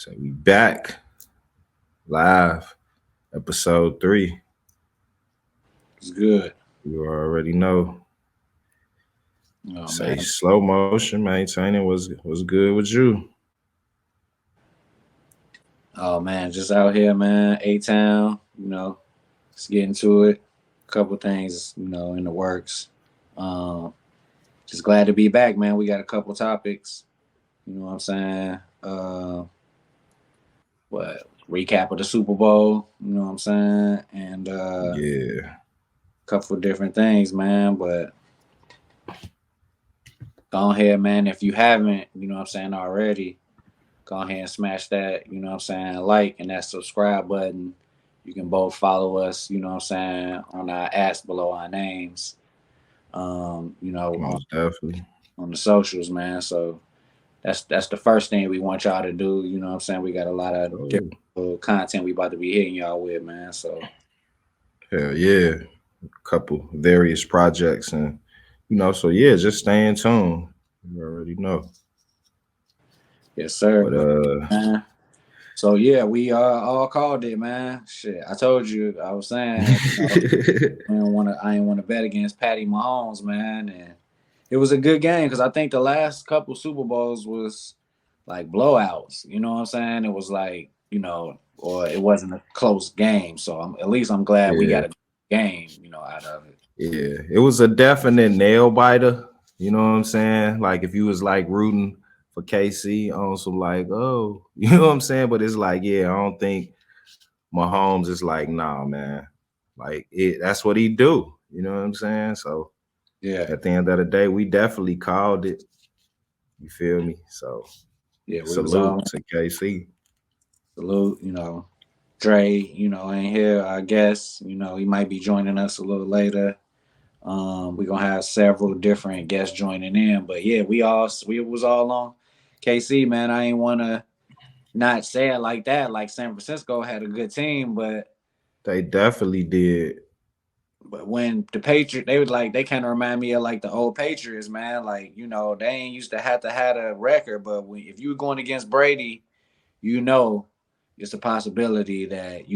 So we back live, episode 3. It's good. You already know. Oh Say man. slow motion maintaining was good with you. Oh man, just out here, man. A Town, just getting to it. A couple things, in the works. Um, just glad to be back, man. We got a couple topics. You know what I'm saying? What recap of the Super Bowl, you know what I'm saying? And a Yeah. couple of different things, man. But go ahead, man. If you haven't, you know what I'm saying, already, go ahead and smash that, you know what I'm saying, like and that subscribe button. You can both follow us, you know what I'm saying, on our apps below our names. You know, Most definitely. on the socials, man. So that's the first thing we want y'all to do. You know what I'm saying? We got a lot of Oh, different content we about to be hitting y'all with, man. So hell yeah. Couple various projects and so yeah, just stay in tune. You already know. yes, sir. But But man, so yeah, we all called it, man. Shit, I told you, I was saying, I didn't want to bet against Patty Mahomes, man, and it was a good game because I think the last couple Super Bowls was like blowouts. You know what I'm saying? It was like or it wasn't a close game. So at least I'm glad we yeah, got a game, out of it. yeah. It was a definite nail biter. You know what I'm saying? Like if you was like rooting for KC on some like, oh, you know what I'm saying? But it's like, yeah, I don't think Mahomes is like, nah, man. Like that's what he do. You know what I'm saying? So Yeah, at the end of the day, we definitely called it. You feel me? So yeah, we was salute all to KC. salute. Dre, ain't here. I guess he might be joining us a little later. We're gonna have several different guests joining in, but yeah, we was all on KC, man. I ain't wanna not say it like that. Like San Francisco had a good team, They definitely did. but when the Patriots, they was like they kind of remind me of like the old Patriots, man. Like they ain't used to have a record, but if you were going against Brady, you know it's a possibility that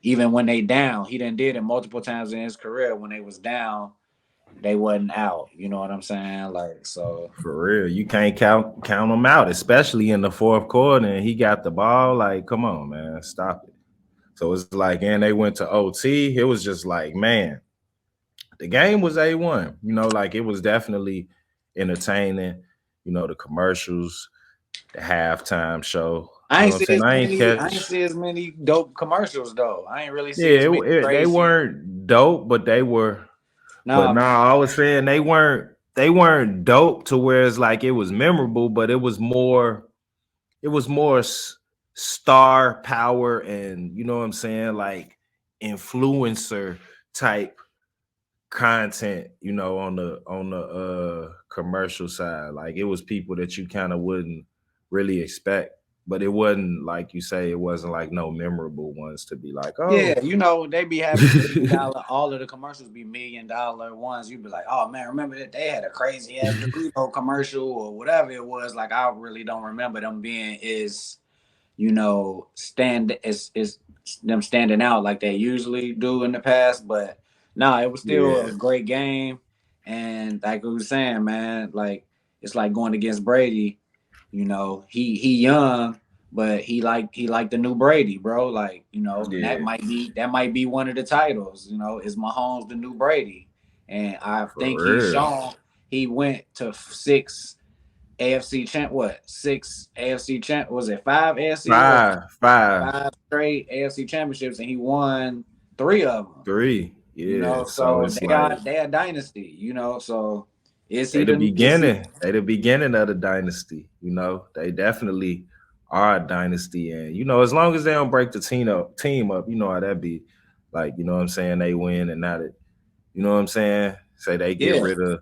even when they down, he done did it multiple times in his career. When they was down, they wasn't out. You know what I'm saying? Like so. For real. You can't count them out, especially in the fourth quarter. And he got the ball. Like, come on, man. Stop it. So it's like, and they went to OT. It was just like, man, the game was A1. Like it was definitely entertaining. The commercials, the halftime show. You know what I'm saying? I ain't I ain't catch. see as many dope commercials though. I ain't really see as Yeah, many they crazy. weren't dope, but they were. But No, no, I was saying they weren't dope to where it's like it was memorable, but it was more star power and you know what I'm saying, like influencer type content, on the commercial side. Like it was people that you kind of wouldn't really expect. But it wasn't like you say, it wasn't like no memorable ones to be like, oh. yeah, they be having $1 million. All of the commercials be $1 million ones. You be like, oh man, remember that they had a crazy ass Dorito commercial or whatever it was. Like I really don't remember them being is them standing out like they usually do in the past. But no, it was still Yeah, a great game. And like we were saying, man, like it's like going against Brady. He young, but he like the new Brady, bro. Like, and that yeah, might be one of the titles, is Mahomes the new Brady. And I for think he's real. shown he went to six AFC champ what? Six AFC champ was it five AFC or Five, five straight AFC championships and he won three of them. 3. Yeah. So So it's like they a dynasty, so is he they the the is he beginning. They the beginning of the dynasty. They definitely are a dynasty. And as long as they don't break the team up, you know how that be. Like, you know what I'm saying? They win and not it. You know what I'm saying? Say they get yeah. rid of,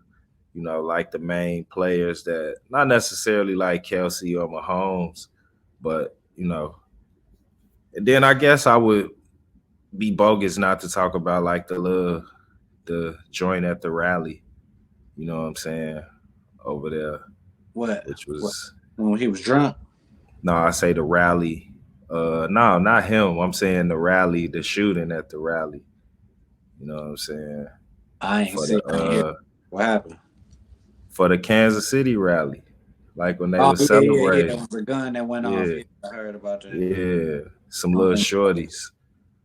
like the main players that not necessarily like Kelsey or Mahomes, but and then I guess I would be bogus not to talk about like the joint at the rally. You know what I'm saying? Over there, What which what was when he was drunk? No, I say the rally. No, not him. I'm saying the rally, the shooting at the rally. You know what I'm saying? I ain't For see. the I ain't hear what happened. for the Kansas City rally, like when they Oh was yeah. It celebrating. was a gun that went off. Yeah, Yeah, I heard about that. yeah, some I don't little think. shorties,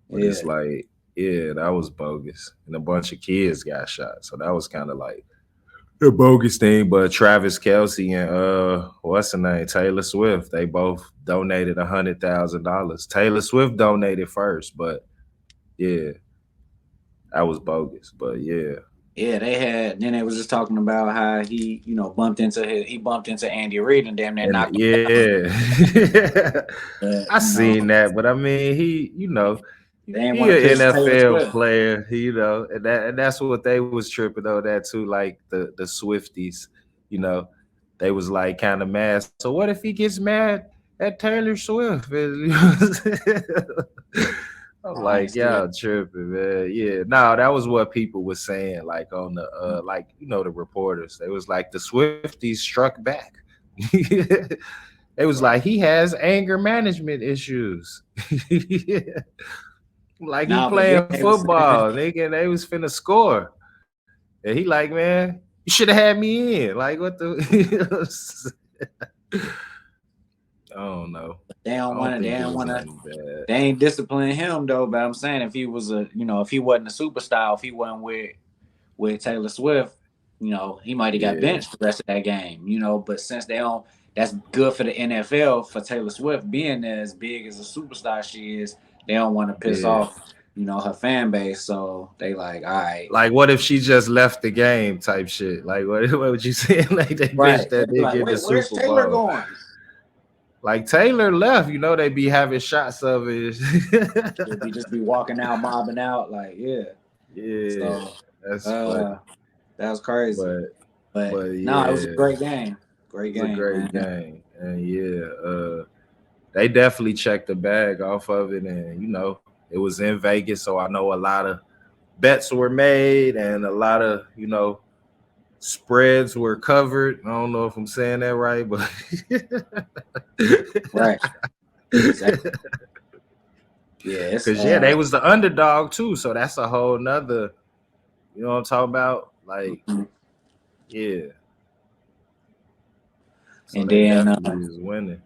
but Yeah. it's like, yeah, that was bogus, and a bunch of kids got shot. So that was kind of like the bogus thing. But Travis Kelsey and what's the name, Taylor Swift, they both donated $100,000. Taylor Swift donated first, but yeah, that was bogus. But yeah, Yeah, they had. Then they was just talking about how he bumped into Andy Reid and damn near and knocked him down. yeah, But I seen that. But I mean, they ain't he want to an piss Taylor NFL Swift. player, and that's what they was tripping on that too. Like the Swifties, you know, they was like kind of mad. So what if he gets mad at Taylor Swift? I'm I ain't like, see it. y'all tripping, man. Yeah, no, that was what people was saying, like on the like the reporters. They was like the Swifties struck back. It was Right. like he has anger management issues. Like he No, but yeah, playing they was saying. football, nigga. They was finna score. And he like, man, you should have had me in. Like, what the I don't know. They I don't don't want to. They think it don't was want to. nothing bad. They ain't disciplining him though. But I'm saying if he was if he wasn't a superstar, if he wasn't with Taylor Swift, he might have got Yeah, benched the rest of that game. But since they don't, that's good for the NFL for Taylor Swift being there as big as a superstar she is. They don't want to piss yeah. off, her fan base. So they like, all right, Like, what if she just left the game type shit? Like, what would you say? Like, they right. benched They that be like, nigga in the wait, where's Super Taylor Bowl. going? Like, Taylor left, they be having shots of it. They just be walking out, mobbing out, like yeah. Yeah, So that's funny. that was crazy. But But but no, it was a yeah, great game. Great it was a game, great man. game. And yeah, they definitely checked the bag off of it. And it was in Vegas, so I know a lot of bets were made and a lot of, spreads were covered. I don't know if I'm saying that right, but Right. Exactly. Yeah, it's because yeah, they was the underdog too. So that's a whole nother, you know what I'm talking about? Like, yeah. So and they then definitely was winning.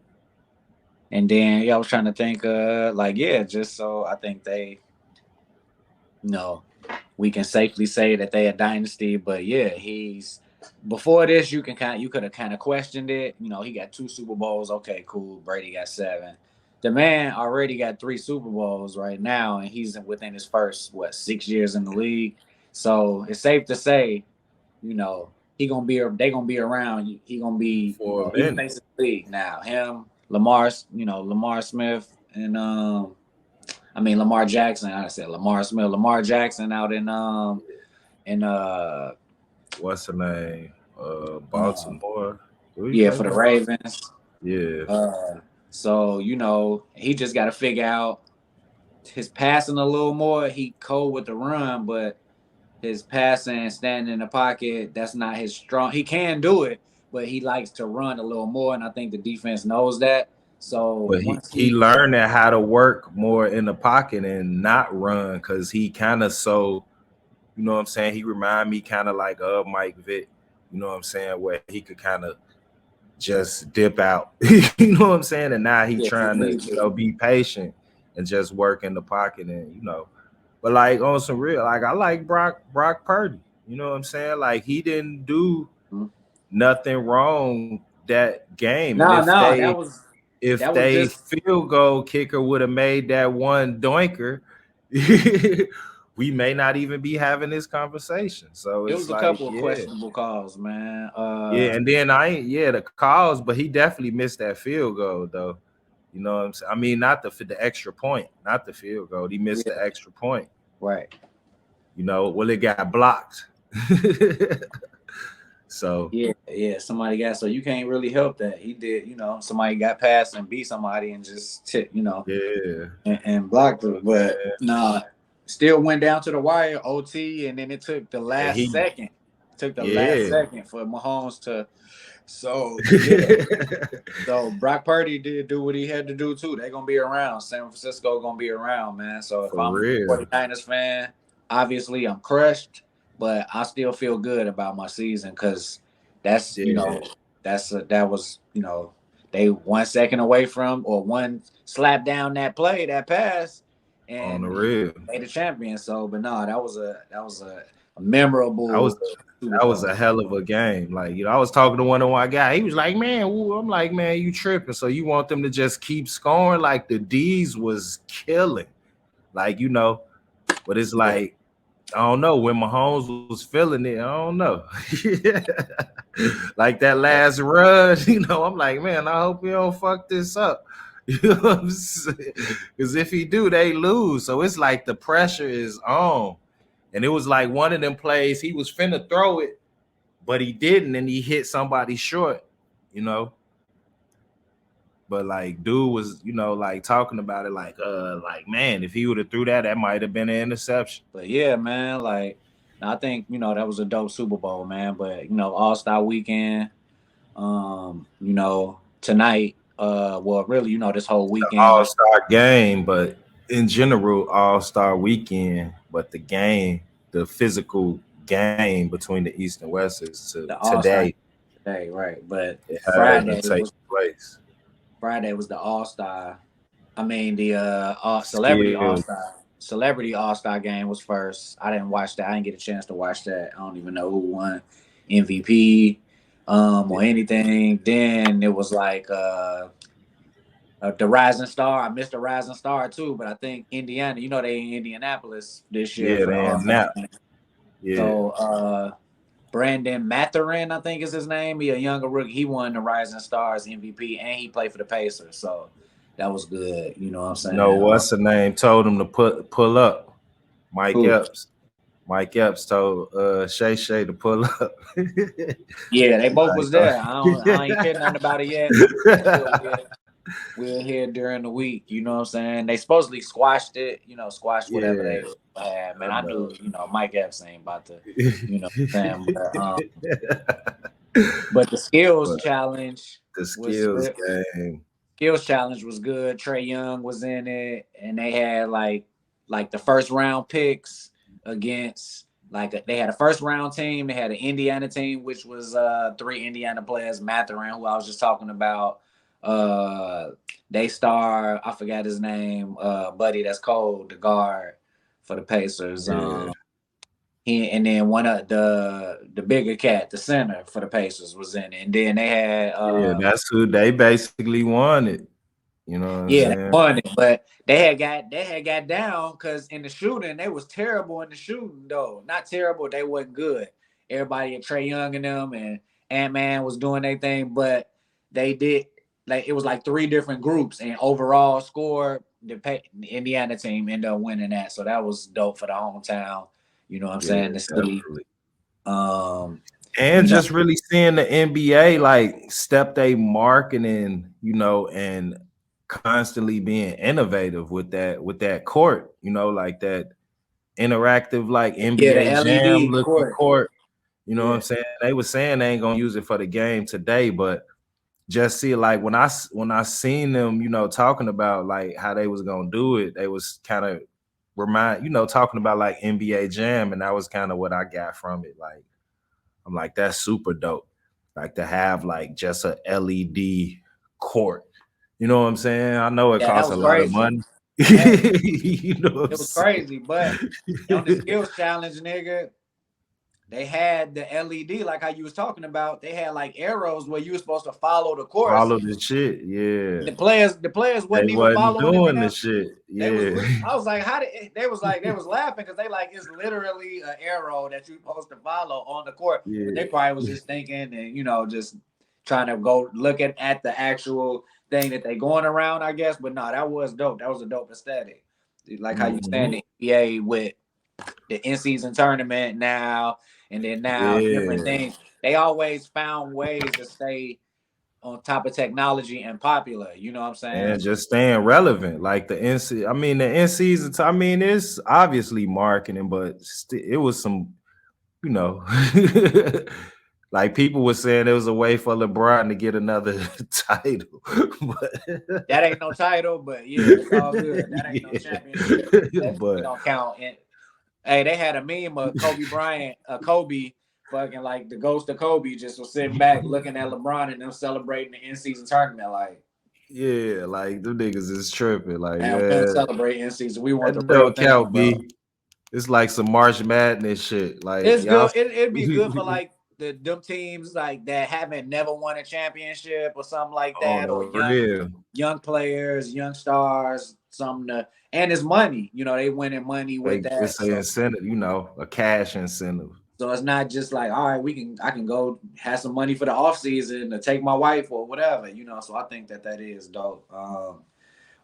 yeah, I was trying to think like yeah, just so I think they we can safely say that they a dynasty, but yeah, he's before this you could have kind of questioned it. He got 2 Super Bowls. Okay, cool. Brady got 7. The man already got 3 Super Bowls right now, and he's within his first 6 years in the league. So it's safe to say, you know, they gonna be around. He gonna be, For a he minute. faces the league now. Him, Lamar Smith, and Lamar Jackson. I said Lamar Smith, Lamar Jackson out in What's the name? uh Baltimore. Do he yeah, play for the for Baltimore? Ravens. Yeah. So he just got to figure out his passing a little more. He cold with the run, but his passing, standing in the pocket, that's not his strong. He can do it, but he likes to run a little more, and I think the defense knows that. So But he once he he, learned how to work more in the pocket and not run because he kind of you know what I'm saying? He remind me kind of like Mike Vick, you know what I'm saying, where he could kind of just dip out, you know what I'm saying? And now he yeah, trying to, be patient and just work in the pocket and but like on some real, like I like Brock Purdy, you know what I'm saying? Like he didn't do nothing wrong that game, and no, if no, if that was they just field goal kicker would have made that one doinker, we may not even be having this conversation. So it it's was a like, couple of questionable calls, man. yeah, and then the calls, but he definitely missed that field goal though. You know what I'm saying? I mean, not the extra point, not the field goal. He missed the Yeah, extra point. right. Well, it got blocked. So Yeah. Somebody got so you can't really help that. He did, somebody got past and beat somebody and just yeah, and blocked it. But man. nah, still went down to the wire, OT, and then it took the And last he, second. Took the last yeah, second for Mahomes to So yeah. So Brock Purdy did do what he had to do too. They're gonna be around. San Francisco gonna be around, man. So if For I'm a real. 49ers fan, obviously I'm crushed, but I still feel good about my season because that's Yeah, that was they 1 second away from or one slap down that play that pass, on the and real. they the champion. So, but no, that was a I was memorable Super that was Bowl. a hell of a game. Like, I was talking to one of my guy. He was like, "Man, woo." I'm like, "Man, you tripping? So you want them to just keep scoring?" Like the D's was killing. Like, but it's Yeah. like I don't know when Mahomes was feeling it. I don't know. Like that last run, I'm like, man, I hope he don't fuck this up. You know what I'm saying? Because if he do, they lose. So it's like the pressure is on. And it was like one of them plays, he was finna throw it, but he didn't, and he hit somebody short, you know. But like dude was, like talking about it like man, if he would have threw that, that might have been an interception. But yeah, man, like I think that was a dope Super Bowl, man. But All Star Weekend, tonight, well, really, this whole weekend. All-star game, but in general, all-star weekend. But the game, the physical game between the East and West is The All Star today. Day, right? But It Friday hasn't taken was place. Friday was the All Star. I mean, the Skills. Celebrity All Star game was first. I didn't watch that. I didn't get a chance to watch that. I don't even know who won MVP or anything. Then it was like the Rising Star. I missed the Rising Star too, but I think Indiana. They in Indianapolis this year Yeah, for the All man. Star Now, game. yeah. So Brandon Mathurin, I think is his name. He a younger rookie. He won the Rising Stars MVP, and he played for the Pacers. So that was good. You know what I'm saying? What's the name? Told him to pull up. Mike Who? Epps. Mike Epps told Shay Shay to pull up. Yeah, they both was there. I ain't heard nothing Like, about it yet. I'm sure we'll hear during the week. You know what I'm saying? They supposedly squashed it. Squashed whatever yeah, they had. Man, I I know. knew. Mike Epps ain't about to. What I'm saying, but the skills But challenge the was skills game. skills challenge was good. Trey Young was in it, and they had like the first round picks against they had a first round team. They had an Indiana team, which was 3 Indiana players. Mathurin, who I was just talking about. They star, I forgot his name, buddy. That's cold, the guard for the Pacers. Yeah. And then one of the bigger cat, the center for the Pacers, was in it. And then they had Yeah, that's who they basically wanted. You know what I'm yeah, they saying? won it, but they had got down because in the shooting they was terrible in the shooting though. Not terrible, they wasn't good. Everybody at Trey Young and them and Ant-Man was doing their thing, but they did it was like 3 different groups and overall score the Indiana team ended up winning that. So that was dope for the hometown. You know what I'm Yeah, saying? The city. definitely. Um, And you know, just really seeing the NBA like step they marketing, and constantly being innovative with that court, like that interactive like yeah, the NBA Jam LED looking court. court. You know what I'm Yeah. saying? They were saying they ain't gonna use it for the game today, but just see like when I seen them, talking about like how they was gonna do it, they was kind of talking about like NBA Jam, and that was kind of what I got from it. Like I'm like, that's super dope. Like to have like just a LED court. You know what I'm saying? I know it Yeah, that costs a was lot of crazy. money. Hey, You know what I'm it was saying? crazy. But on the skills challenge, nigga, they had the LED, like how you was talking about. They had like arrows where you were supposed to follow the course. Follow the shit. Yeah. The players They wasn't even wasn't following it, doing the man. shit. They was. Yeah. I was like, how did they was laughing because they like it's literally an arrow that you're supposed to follow on the court. But they Yeah. probably was just thinking and just trying to go look at the actual thing that they going around, I guess. But no, that was dope. That was a dope aesthetic. Like how you stand Mhm. the NBA with the in-season tournament now, and then now different Yeah. things. They always found ways to stay on top of technology and popular. You know what I'm saying? And just staying relevant. Like the in season, it's obviously marketing, but it was some, you know, Like people were saying it was a way for LeBron to get another title. But That ain't no title, but yeah, it's all good. That ain't no championship. yeah. That we But don't count. And hey, they had a meme of Kobe Bryant, Kobe, fucking like the ghost of Kobe, just was sitting back looking at LeBron and them celebrating the in-season tournament. Like, yeah, like them niggas is tripping. Like, man, we don't yeah, celebrate in-season. We want the that real don't thing, count, bro. B. It's like some March Madness shit. Like It's y'all good. It'd be good for like them teams like that haven't never won a championship or something like on that, the or real. young players, young stars, something to, and it's money. You know, they winning money with Like that. it's an So incentive, a cash incentive. it's not just like, all right, I can go have some money for the off season to take my wife or whatever, you know. So I think that is dope.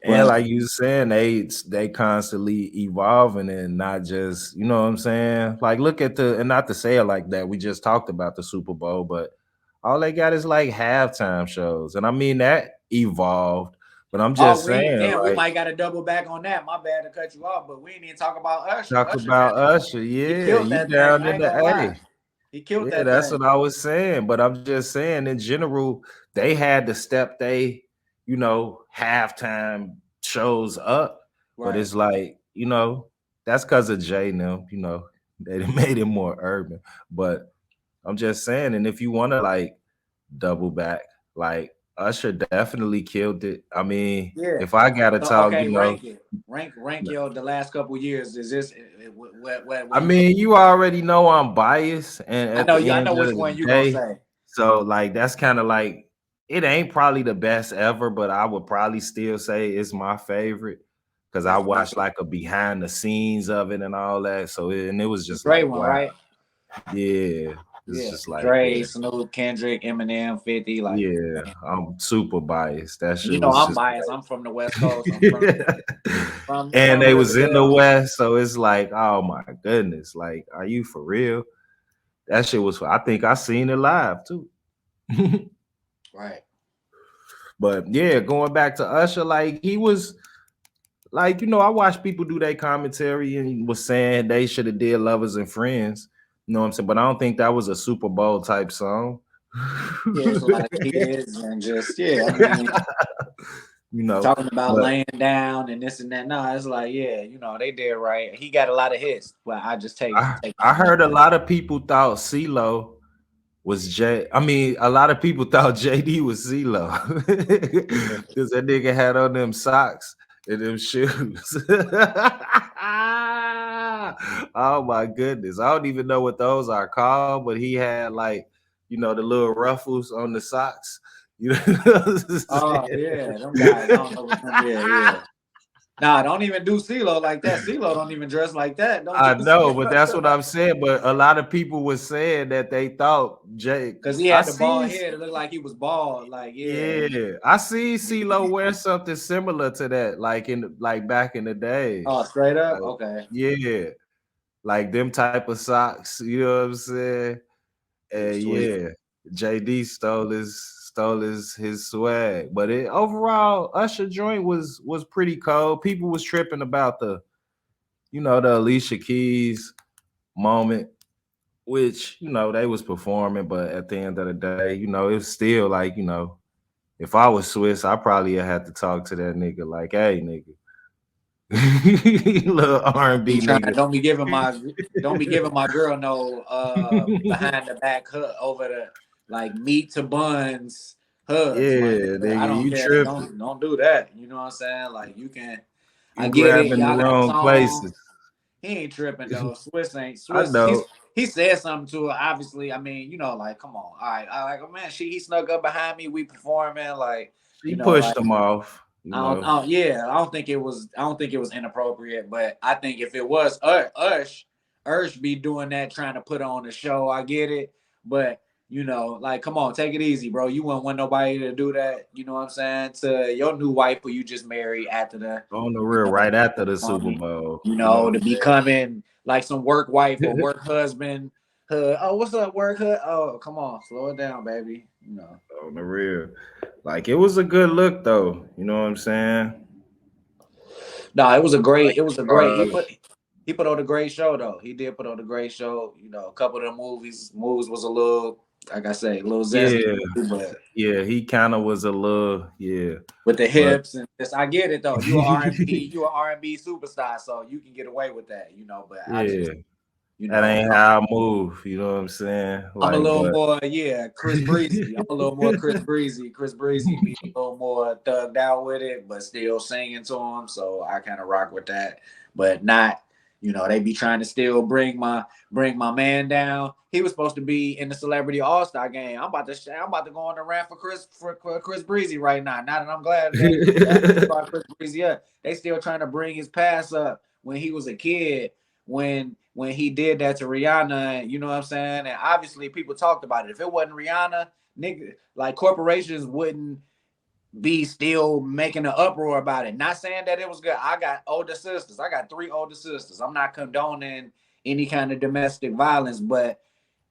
And But like you saying, they constantly evolving and not just, you know what I'm saying? Like look at and not to say it like that, we just talked about the Super Bowl, but all they got is like halftime shows. And I mean that evolved, but I'm just saying, we like might got to double back on that. My bad to cut you off, but we didn't even talk about Usher. talk Usher about got Usher. he Yeah, killed you that thing. down I in ain't the gonna lie, A. he killed Yeah, that that's thing. what I was saying. But I'm just saying in general, they had to step halftime shows up. But Right. it's like, that's because of Jay now, they made it more urban. But I'm just saying, and if you want to like double back, like Usher definitely killed it. I mean, Yeah. if I gotta So talk, okay, rank it. Rank your the last couple years. Is this I what you? mean, you already know I'm biased, and I at know the you. I end know of which the one you gonna day, say. so like that's kind of like it ain't probably the best ever, but I would probably still say it's my favorite because I That's right. watched like a behind the scenes of it and all that. So and it was The just Dre like one, wow, right? yeah, it's Yeah. just like Dre, yeah, Snoop, Kendrick, Eminem, 50. Like, yeah. man. I'm super biased. That You shit know, was I'm just biased. I'm from the West Coast. I'm like, and from they was in the Riverdale. West, so it's like oh my goodness, like are you for real? That shit was. I think I seen it live too. Right. But yeah, going back to Usher, like he was like I watched people do their commentary and he was saying they should have did Lovers and Friends. You know what I'm saying? But I don't think that was a Super Bowl type song. Yeah, it's a lot of kids and just yeah. I mean, you know, talking about but laying down and this and that. No, it's like yeah, you know, they did right. He got a lot of hits, but I just take I him. heard a lot of people thought CeeLo was J. I mean, a lot of people thought JD was CeeLo because that nigga had on them socks and them shoes. Oh my goodness. I don't even know what those are called, but he had like, the little ruffles on the socks. You know what I'm Oh saying? yeah, them guys. I don't know what them. Yeah, yeah. Nah, don't even do CeeLo like that. CeeLo don't even dress like that. Don't do I know, but that's what CeeLo. I'm saying. But a lot of people were saying that they thought Jay. Cause he I had the bald see. head. It looked like he was bald. Like yeah. Yeah, I see CeeLo wear something similar to that, like back in the Oh, days. straight up. Like, Okay. yeah, like them type of socks. You know what I'm saying? And Sweet. yeah, JD stole his swag. But overall, Usher joint was pretty cold. People was tripping about the Alicia Keys moment, which they was performing, but at the end of the day, it was still like if I was Swiss, I probably had to talk to that nigga like, hey, nigga, little He R&B trying nigga. don't be giving my girl no behind the back hug over the like meat to buns hugs. My Yeah, nigga. I nigga, don't you care. tripping. Don't do that. You know what I'm saying? Like you can I You get it. grabbing the Y'all got a wrong song. places. He ain't tripping though. Swiss ain't I Swiss. know. He said something to her. Obviously, I mean, you know, like, come on. All right. I like, oh man, he snuck up behind me. We performing, like, She you know, pushed like him off, yeah, I don't think it was inappropriate, but I think if it was Ush be doing that, trying to put on a show. I get it, but you know, like, come on, take it easy, bro. You wouldn't want nobody to do that. You know what I'm saying to your new wife who you just married after the, on the you real know, right after the Super Bowl. you You know know, what to I'm saying? becoming like some work wife or work husband. Oh, what's up, work husband? Oh, come on, slow it down, baby. You know. On the real. Like it was a good look though. You know what I'm saying? No, Like it was as a great. far as He put on a great show though. He did put on a great show. You know, a couple of the movies was a little like I say, a little zesty, Yeah, but yeah, he kind of was a little, yeah, with the but hips and this, I get it though. You are R&B, you are R&B superstar, so you can get away with that, you know. But I just, yeah, you that know, ain't how I move. You know what I'm saying? I'm a Like, little but more, yeah, Chris Breezy. I'm a little more Chris Breezy. Chris Breezy be a little more thugged out with it, but still singing to him. So I kind of rock with that, but not, you know, they be trying to still bring my man down. He was supposed to be in the Celebrity All Star game. I'm about to go on the rant for Chris Breezy right now. Now that I'm glad that brought Chris Breezy up, they still trying to bring his past up when he was a kid when he did that to Rihanna, you know what I'm saying? And obviously people talked about it. If it wasn't Rihanna, nigga, like corporations wouldn't be still making an uproar about it. Not saying that it was good. I got older sisters. I got 3 older sisters. I'm not condoning any kind of domestic violence, but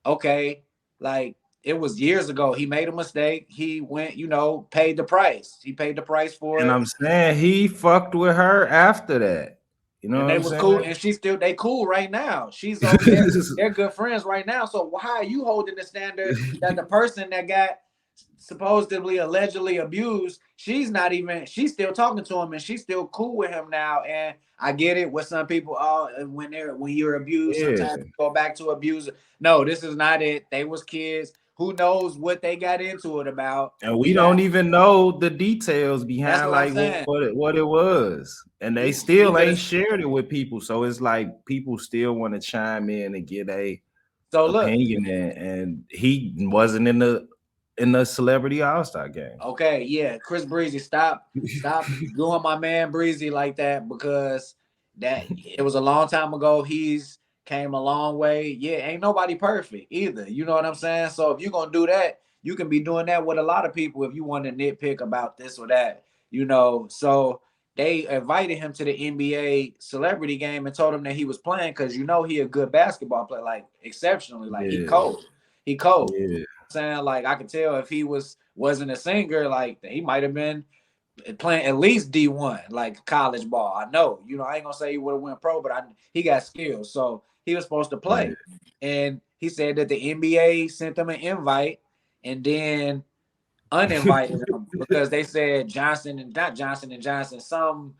okay, like it was years ago. He made a mistake. He went, you know, paid the price. He paid the price for and it. I'm saying he fucked with her after that. You know And what they I'm was cool, saying? and they cool right now. She's over there. They're good friends right now. So why are you holding the standard that the person that got supposedly allegedly abused, she's not even, she's still talking to him and she's still cool with him now? And I get it with some people, when you're abused, Yeah, sometimes you go back to abuse. No, this is not it. They was kids. Who knows what they got into it about? and We we got, don't even know the details that's behind what I'm like saying. what it was, and they We still could ain't have. shared it with people. So it's like people still want to chime in and get a So look, opinion, and he wasn't in the Celebrity All Star game. okay, yeah, Chris Breezy, stop doing my man Breezy like that, because that it was a long time ago. He's came a long way. Yeah, ain't nobody perfect either. You know what I'm saying? So if you're gonna do that, you can be doing that with a lot of people if you want to nitpick about this or that. You know, so they invited him to the NBA celebrity game and told him that he was playing because you know he a good basketball player, like exceptionally, like he Yeah, cold. He cold. yeah, Saying like I could tell if he wasn't a singer, like he might have been playing at least D1, like college ball. I know, you know, I ain't gonna say he would have went pro, but he got skills, so he was supposed to yeah. play. And he said that the NBA sent him an invite and then uninvited him because they said Johnson and not Johnson and Johnson, some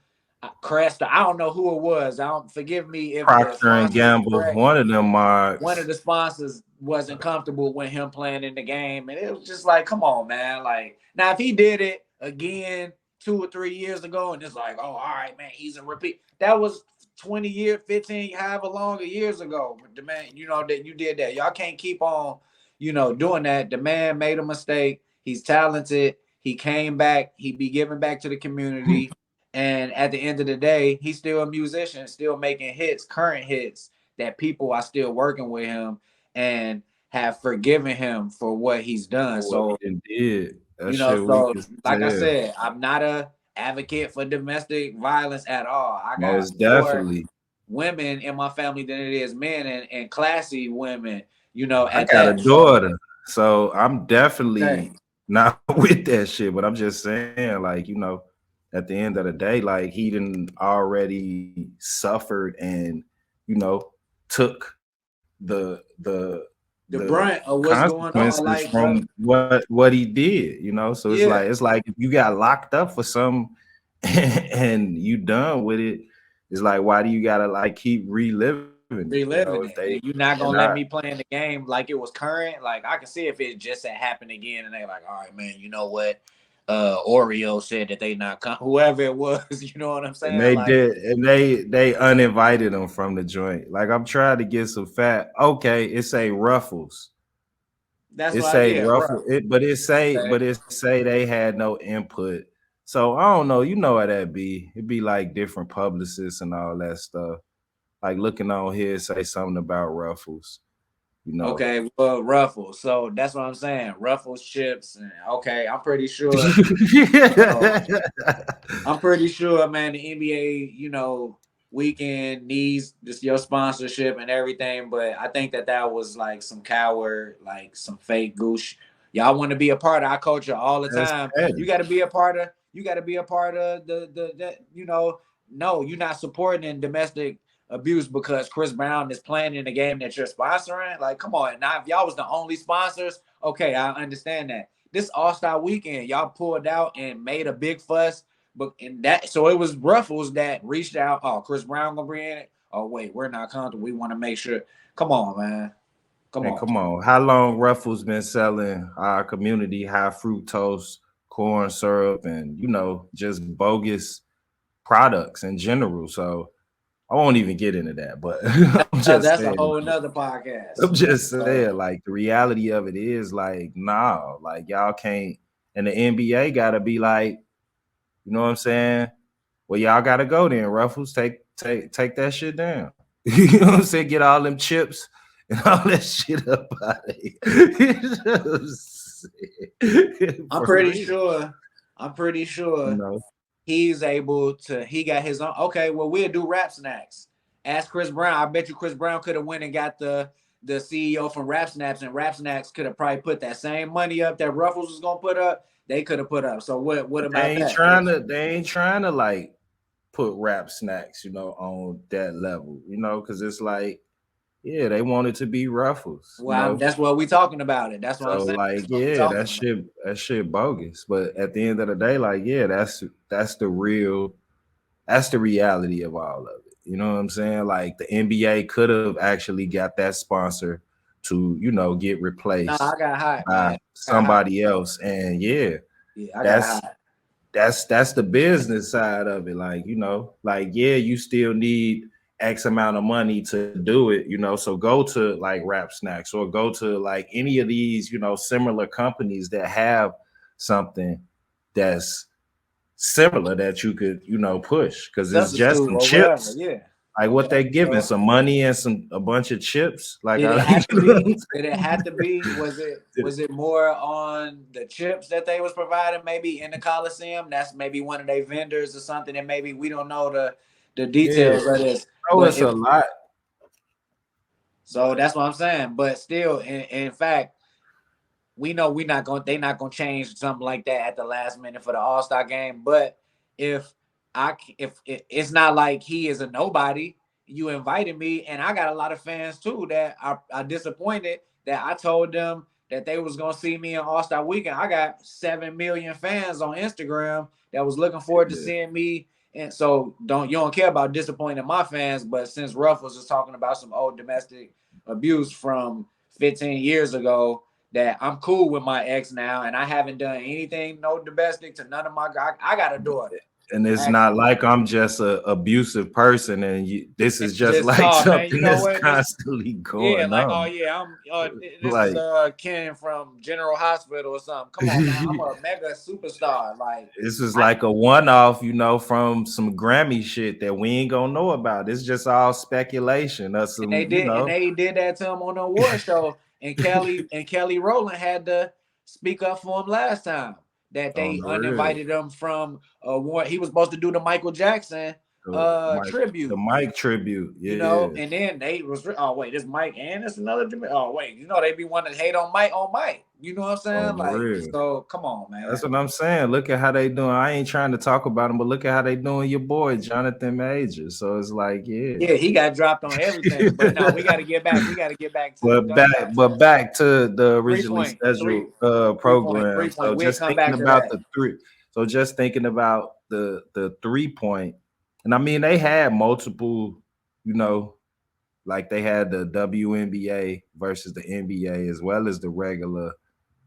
Crest. I don't know who it was. I don't, forgive me if the Procter and sponsor is Gamble, correct. one of them One of marks. the sponsors wasn't comfortable with him playing in the game, and it was just like, come on, man. Like now, if he did it again 2 or 3 years ago, and it's like, oh, all right, man, he's a repeat. That was 20 years, 15, however long years ago. The man, you know that you did that. Y'all can't keep on, you know, doing that. The man made a mistake. He's talented. He came back. He be giving back to the community. And at the end of the day, he's still a musician, still making hits, current hits that people are still working with him and have forgiven him for what he's done. For what So, he done did. That you know, shit weak so as like I hell. said, I'm not a advocate for domestic violence at all. I got Most more definitely. women in my family than it is men, and classy women, you know, I at got a that. So, daughter, so I'm okay. definitely not with that shit. But I'm just saying, like, you know, at the end of the day, like he didn't already suffered and you know took The the brunt of what's going on, consequences like, bro. from what he did. You know, so Yeah, it's like if you got locked up for some and you done with it, it's like why do you gotta like keep reliving it? You know, reliving if it, they and you're not they're gonna let not. me play in the game like it was current. Like I can see if it just had happened again, and they like, all right, man, you know what? Oreo said that they not whoever it was. You know what I'm And saying? they Like did, and they uninvited them from the joint. Like I'm trying to get some fat. Okay, it say Ruffles. that's It why, say yeah, Ruffle. bro. But Okay. it say they had no input. So I don't know. You know how that be? It be like different publicists and all that stuff. Like looking on here, say something about Ruffles. You know. Okay, well, Ruffles. So that's what I'm saying. Ruffles chips. And okay, I'm pretty sure. You know, I'm pretty sure, man, the NBA, you know, weekend needs this your sponsorship and everything, but I think that was like some coward, like some fake goose. Y'all want to be a part of our culture all the That's time. You petty. got to be a part of. You got to be a part of the. You know, no, you're not supporting domestic abuse because Chris Brown is playing in the game that you're sponsoring. Like, come on, now if y'all was the only sponsors, okay, I understand that. This All-Star weekend, y'all pulled out and made a big fuss, but in that, so it was Ruffles that reached out. Oh, Chris Brown gonna be in it. Oh wait, we're not comfortable. We want to make sure. Come on, man. Come Man, on. come on. How long Ruffles been selling our community high fructose corn syrup and just bogus products in general? So I won't even get into that, but I'm just That's a saying, whole nother podcast. I'm just saying, like the reality of it is like, nah, like y'all can't, and the NBA gotta be like, you know what I'm saying? Well, y'all gotta go then, Ruffles. Take that shit down. You know what I'm saying? Get all them chips and all that shit up out of here. I'm For pretty real. sure. You know, He's able to. He got his own. Okay, well we'll do Rap Snacks. Ask Chris Brown. I bet you Chris Brown could have went and got the CEO from Rap Snacks, and Rap Snacks could have probably put that same money up that Ruffles was gonna put up. They could have put up. So what but about that? they ain't trying to like put rap snacks, on that level, because it's like, yeah, they want it to be Ruffles, Well, that's what we talking about. It. That's what I'm So saying. like, That's what we yeah, talking about. that shit bogus. But at the end of the day, like, yeah, that's the reality of all of it. You know what I'm saying? Like the NBA could have actually got that sponsor to, get Nah, I replaced got hot, man. by I got hot. somebody else. And yeah, Yeah, I got that's hot. that's the business side of it. Like, like, yeah, you still need X amount of money to do it, so go to like Rap Snacks or go to like any of these, similar companies that have something that's similar that you could, push because it's just Substitute some or whatever. chips. Yeah. Like what Okay. they giving, So some money and a bunch of chips. Like did I it have to you know what be? I'm Did it have to be? Was it more on the chips that they was providing? Maybe in the Coliseum. That's maybe one of their vendors or something, and maybe we don't know the yeah. details of this. Oh, But it's if a lot. so, that's what I'm saying. But still, in fact, we know they not gonna change something like that at the last minute for the All-Star game. But if if it's not like he is a nobody, you invited me, and I got a lot of fans too that are disappointed that I told them that they was gonna see me in All-Star weekend. I got 7 million fans on Instagram that was looking forward to Yeah. seeing me. And so you don't care about disappointing my fans, but since Ruffles is talking about some old domestic abuse from 15 years ago, that I'm cool with my ex now, and I haven't done anything no domestic to none of my guys. I got a daughter. And it's not Actually, like I'm just a abusive person, and this is just just like no, man. You something know that's what? This constantly yeah, going like oh on. yeah, I'm this is Like Ken from General Hospital or something. Come on, man. I'm a mega superstar. Like this is I like a one-off, from some Grammy shit that we ain't gonna know about. It's just all speculation of and some, they did that to him on the award show. And Kelly Rowland had to speak up for him last time that on they the real. uninvited him from award. He was supposed to do the Michael Jackson The tribute. Mike tribute. Yeah, And then they was oh wait, this Mike and it's another oh wait, they be wanting to hate on Mike. You know what I'm saying? on the Like, real. so come on, man. That's what I'm saying. Look at how they doing. I ain't trying to talk about him, but look at how they doing your boy Jonathan Major. So it's like, yeah. Yeah, he got dropped on everything. But no, we got to get back. We got to get back to the But dunk contest. back to the Three originally point, scheduled 3 point, program. 3 point. So We'll just come thinking back to about that. the three. So just thinking about the 3 point, and I mean they had multiple, you know, like they had the WNBA versus the NBA as well as the regular,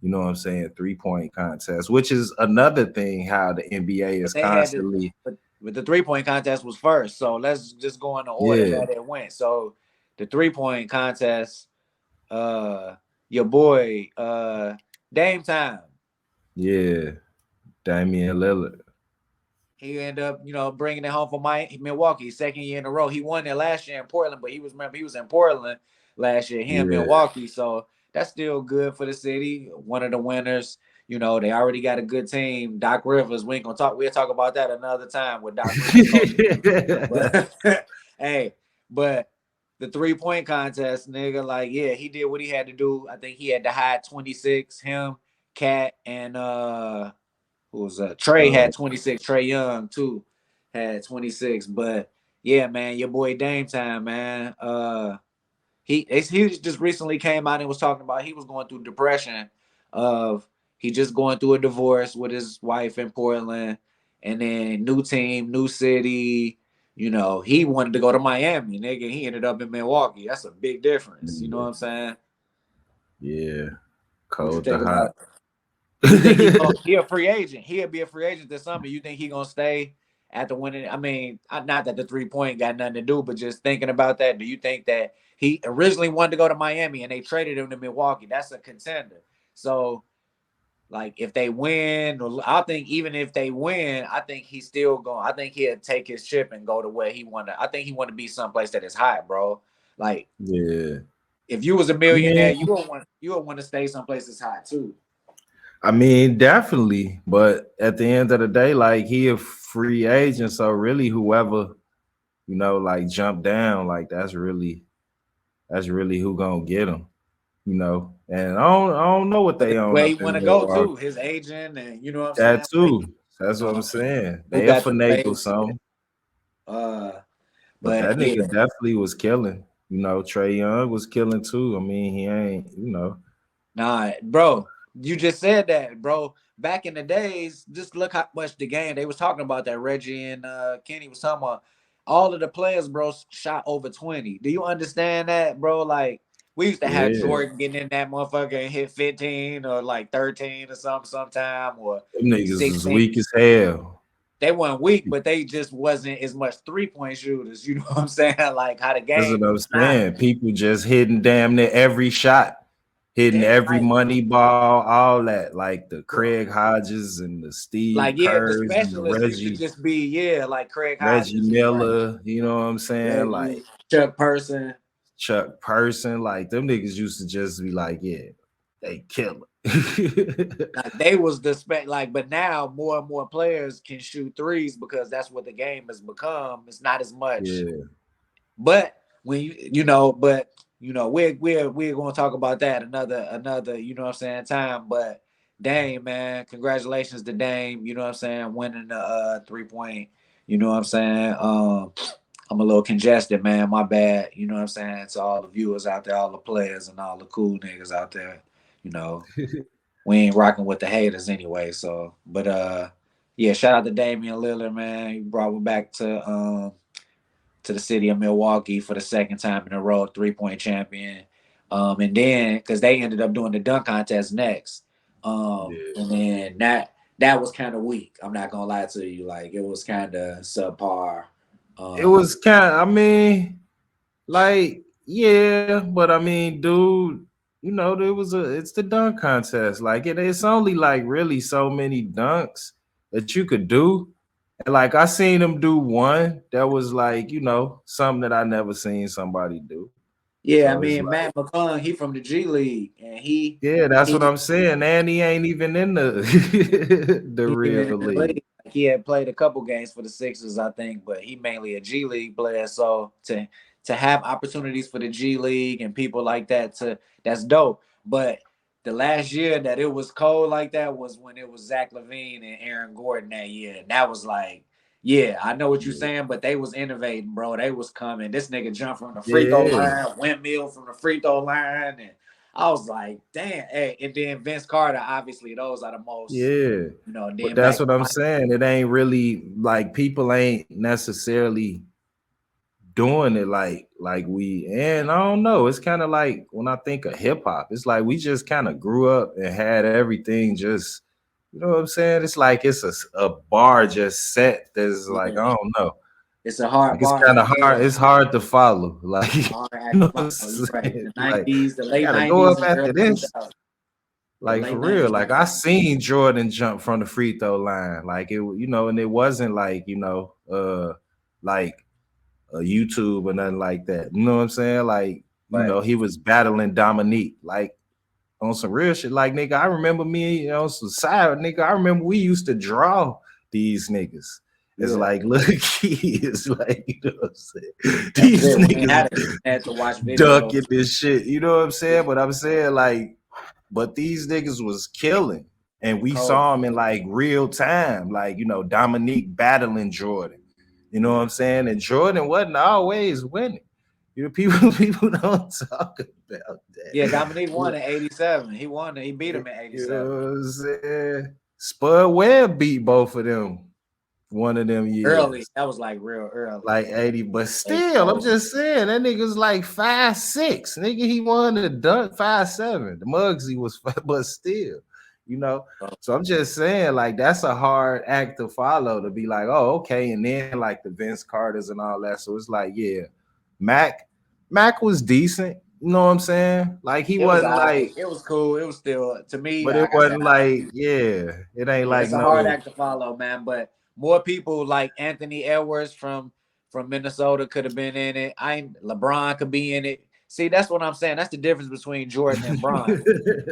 3 point contest, which is another thing how the NBA But is they had to, constantly, but the 3 point contest was first. So let's just go in the order yeah, that it went. So the 3 point contest, your boy, Dame Time. yeah, Damian Lillard. He ended up, bringing it home for Milwaukee, second year in a row. He won it last year in Portland, but he was in Portland last year, him Yeah. Milwaukee. So that's still good for the city. One of the winners. They already got a good team. Doc Rivers, we ain't gonna talk. We'll talk about that another time with Doc Rivers. But hey, but the 3 point contest, nigga, like, yeah, he did what he had to do. I think he had to hide 26. Him, Cat, and who was Trey uh, had 26. Trey Young too had 26. But yeah, man, your boy Dame Time, man. He just recently came out and was talking about he was going through depression of he just going through a divorce with his wife in Portland, and then new team, new city. You know, he wanted to go to Miami, nigga. He ended up in Milwaukee. That's a big difference. You know what I'm saying? Yeah, What you cold to think about hot. it? You think he a free agent? He'll be a free agent this summer. You think he gonna stay at the winning? I mean, not that the 3-point got nothing to do, but just thinking about that. Do you think that he originally wanted to go to Miami and they traded him to Milwaukee? That's a contender. So, like, if they win, I think even if they win, I think he's still going. I think he'll take his chip and go to where he want to. I think he want to be someplace that is hot, bro. Like, Yeah, if you was a I millionaire, mean, you would want to stay someplace that's hot too. definitely. But at the end of the day, like he a free agent, so really whoever like jump down, like that's really who gonna get him. And I don't know what But they that's own where up he in want to go Milwaukee. to, his agent, and you know what I'm That saying. too. That's what I'm Um, saying. who They'll got the finagle waves? some, Uh, but but that yeah, nigga definitely was killing. Trey Young was killing too. I mean, he ain't. nah, bro, you just said that, bro. Back in the days, just look how much the game they was talking about that Reggie and Kenny was talking about. All of the players, bro, shot over 20. Do you understand that, bro? Like we used to have Yeah, Jordan getting in that motherfucker and hit 15 or like 13 or something sometime or them niggas was 16. weak as hell. They weren't weak, but they just wasn't as much 3-point shooters. You know what I'm saying? Like how the That's what game I'm is now. saying. People just hitting damn near every shot, hitting And every like, money ball, all that. Like the bro, Craig Hodges and the Steve like yeah, the Kerrs and the specialists used to just be like Craig Reggie Hodges, right? Miller. You know what I'm saying? Reggie, Like Chuck Person. Chuck Person. Like them niggas used to just be like, yeah, they kill it. Like they was the spec. Like, but now more and more players can shoot threes because that's what the game has become. It's not as much. Yeah. But when we're gonna talk about that another you know what I'm saying time. But Dame, man, congratulations to Dame. You know what I'm saying, winning the 3-point. You know what I'm saying. I'm a little congested, man. My bad. You know what I'm saying, to all the viewers out there, all the players, and all the cool niggas out there. You know, we ain't rocking with the haters anyway. So, but yeah, shout out to Damian Lillard, man. He brought me back to the city of Milwaukee for the second time in a row, 3-point champion. And then because they ended up doing the dunk contest next, Yeah. and then that was kind of weak. I'm not gonna lie to you, like it was kind of subpar. It Um, was like, yeah, but I mean, dude, it's the dunk contest. Like it's only like really so many dunks that you could do. And like I seen him do one that was like, something that I never seen somebody do. yeah, I So it's mean like, Matt McClung, he from the G League, and he yeah, that's what he I'm saying. And he ain't even in the the he even real in the league. league. He had played a couple games for the Sixers, I think, but he mainly a G League player. So to have opportunities for the G League and people like that, that's dope. But the last year that it was cold like that was when it was Zach LaVine and Aaron Gordon that year. And that was like, yeah, I know what you're saying, but they was innovating, bro. They was coming. This nigga jumped from the free throw Yeah, line, windmill from the free throw line, and I was like, damn. Hey, and then Vince Carter, obviously, those are the most, yeah. and But then that's back what I'm saying. It ain't really like people ain't necessarily doing it like we, and I don't know. It's kind of like when I think of hip hop, it's like we just kind of grew up and had everything just, you know what I'm saying? It's like it's a bar just set that's like, yeah, I don't know. it's a hard Like it's bar kind to of hard. follow. It's hard to follow. Like, Hard you act know to what I'm follow. You're right. saying? The Like, '90s, the I late gotta go up '90s and after early this. 2000s. The Like for late real. '90s. Like I seen Jordan jump from the free throw line. Like and it wasn't like, like YouTube or nothing like that. You know what I'm saying? Like, Right. he was battling Dominique, like on some real shit. Like, nigga, I remember some side nigga. I remember we used to draw these niggas. It's Yeah. like little kids, like, you know what I'm saying? That's These it. We ain't had niggas to watch videos. ducking this shit. You know what I'm saying? But I'm saying like, but these niggas was killing. And we Cold. saw them in like real time, like, Dominique battling Jordan. You know what I'm saying? And Jordan wasn't always winning. You know, people don't talk about that. Yeah, Dominique won in '87. He won. He beat him in You '87. know what I'm saying? Spud Webb beat both of them one of them years. Early. That was like real early. Like 80, but still, I'm just saying that nigga's like 5'6". Nigga, he won the dunk 5'7". The Muggsy was, but still, you know. So I'm just saying, like, that's a hard act to follow to be like, oh, okay, and then like the Vince Carters and all that. So it's like, yeah, Mac was decent. You know what I'm saying? Like he wasn't like it was cool. It was still to me, but it wasn't like, yeah, it ain't like it's a hard act to follow, man. But more people like Anthony Edwards from Minnesota could have been in it. LeBron could be in it. See, that's what I'm saying. That's the difference between Jordan and Bron.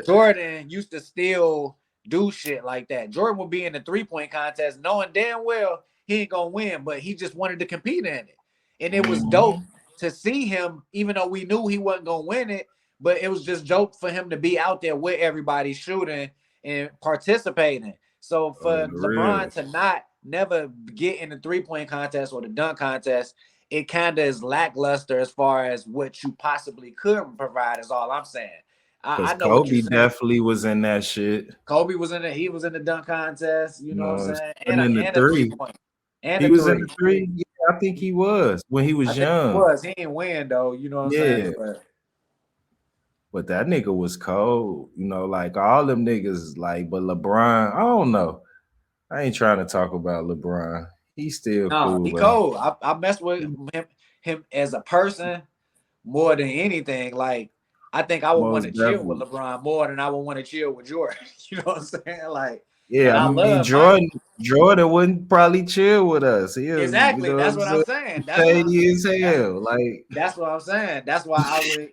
Jordan used to still do shit like that. Jordan would be in the 3-point contest knowing damn well he ain't gonna win, but he just wanted to compete in it. And it was dope to see him, even though we knew he wasn't gonna win it, but it was just dope for him to be out there with everybody shooting and participating. So for LeBron to never get in the 3-point contest or the dunk contest, it kind of is lackluster as far as what you possibly could provide, is all I'm saying. I know Kobe definitely was in that shit. Kobe was in it. He was in the dunk contest. You know what I'm saying? And in the 3-point. He was in the 3. Yeah, I think he was when he was young. He didn't win though. You know what I'm saying? But that nigga was cold. You know, like all them niggas. Like, but LeBron, I don't know. I ain't trying to talk about LeBron. He's still cool. He cold. I mess with him as a person more than anything. Like, I think I would want to chill with LeBron more than I would want to chill with Jordan. You know what I'm saying? Like, yeah, I mean, Jordan wouldn't probably chill with us. Exactly. That's what I'm saying. That's shady as hell. Like, that's what I'm saying. That's why I would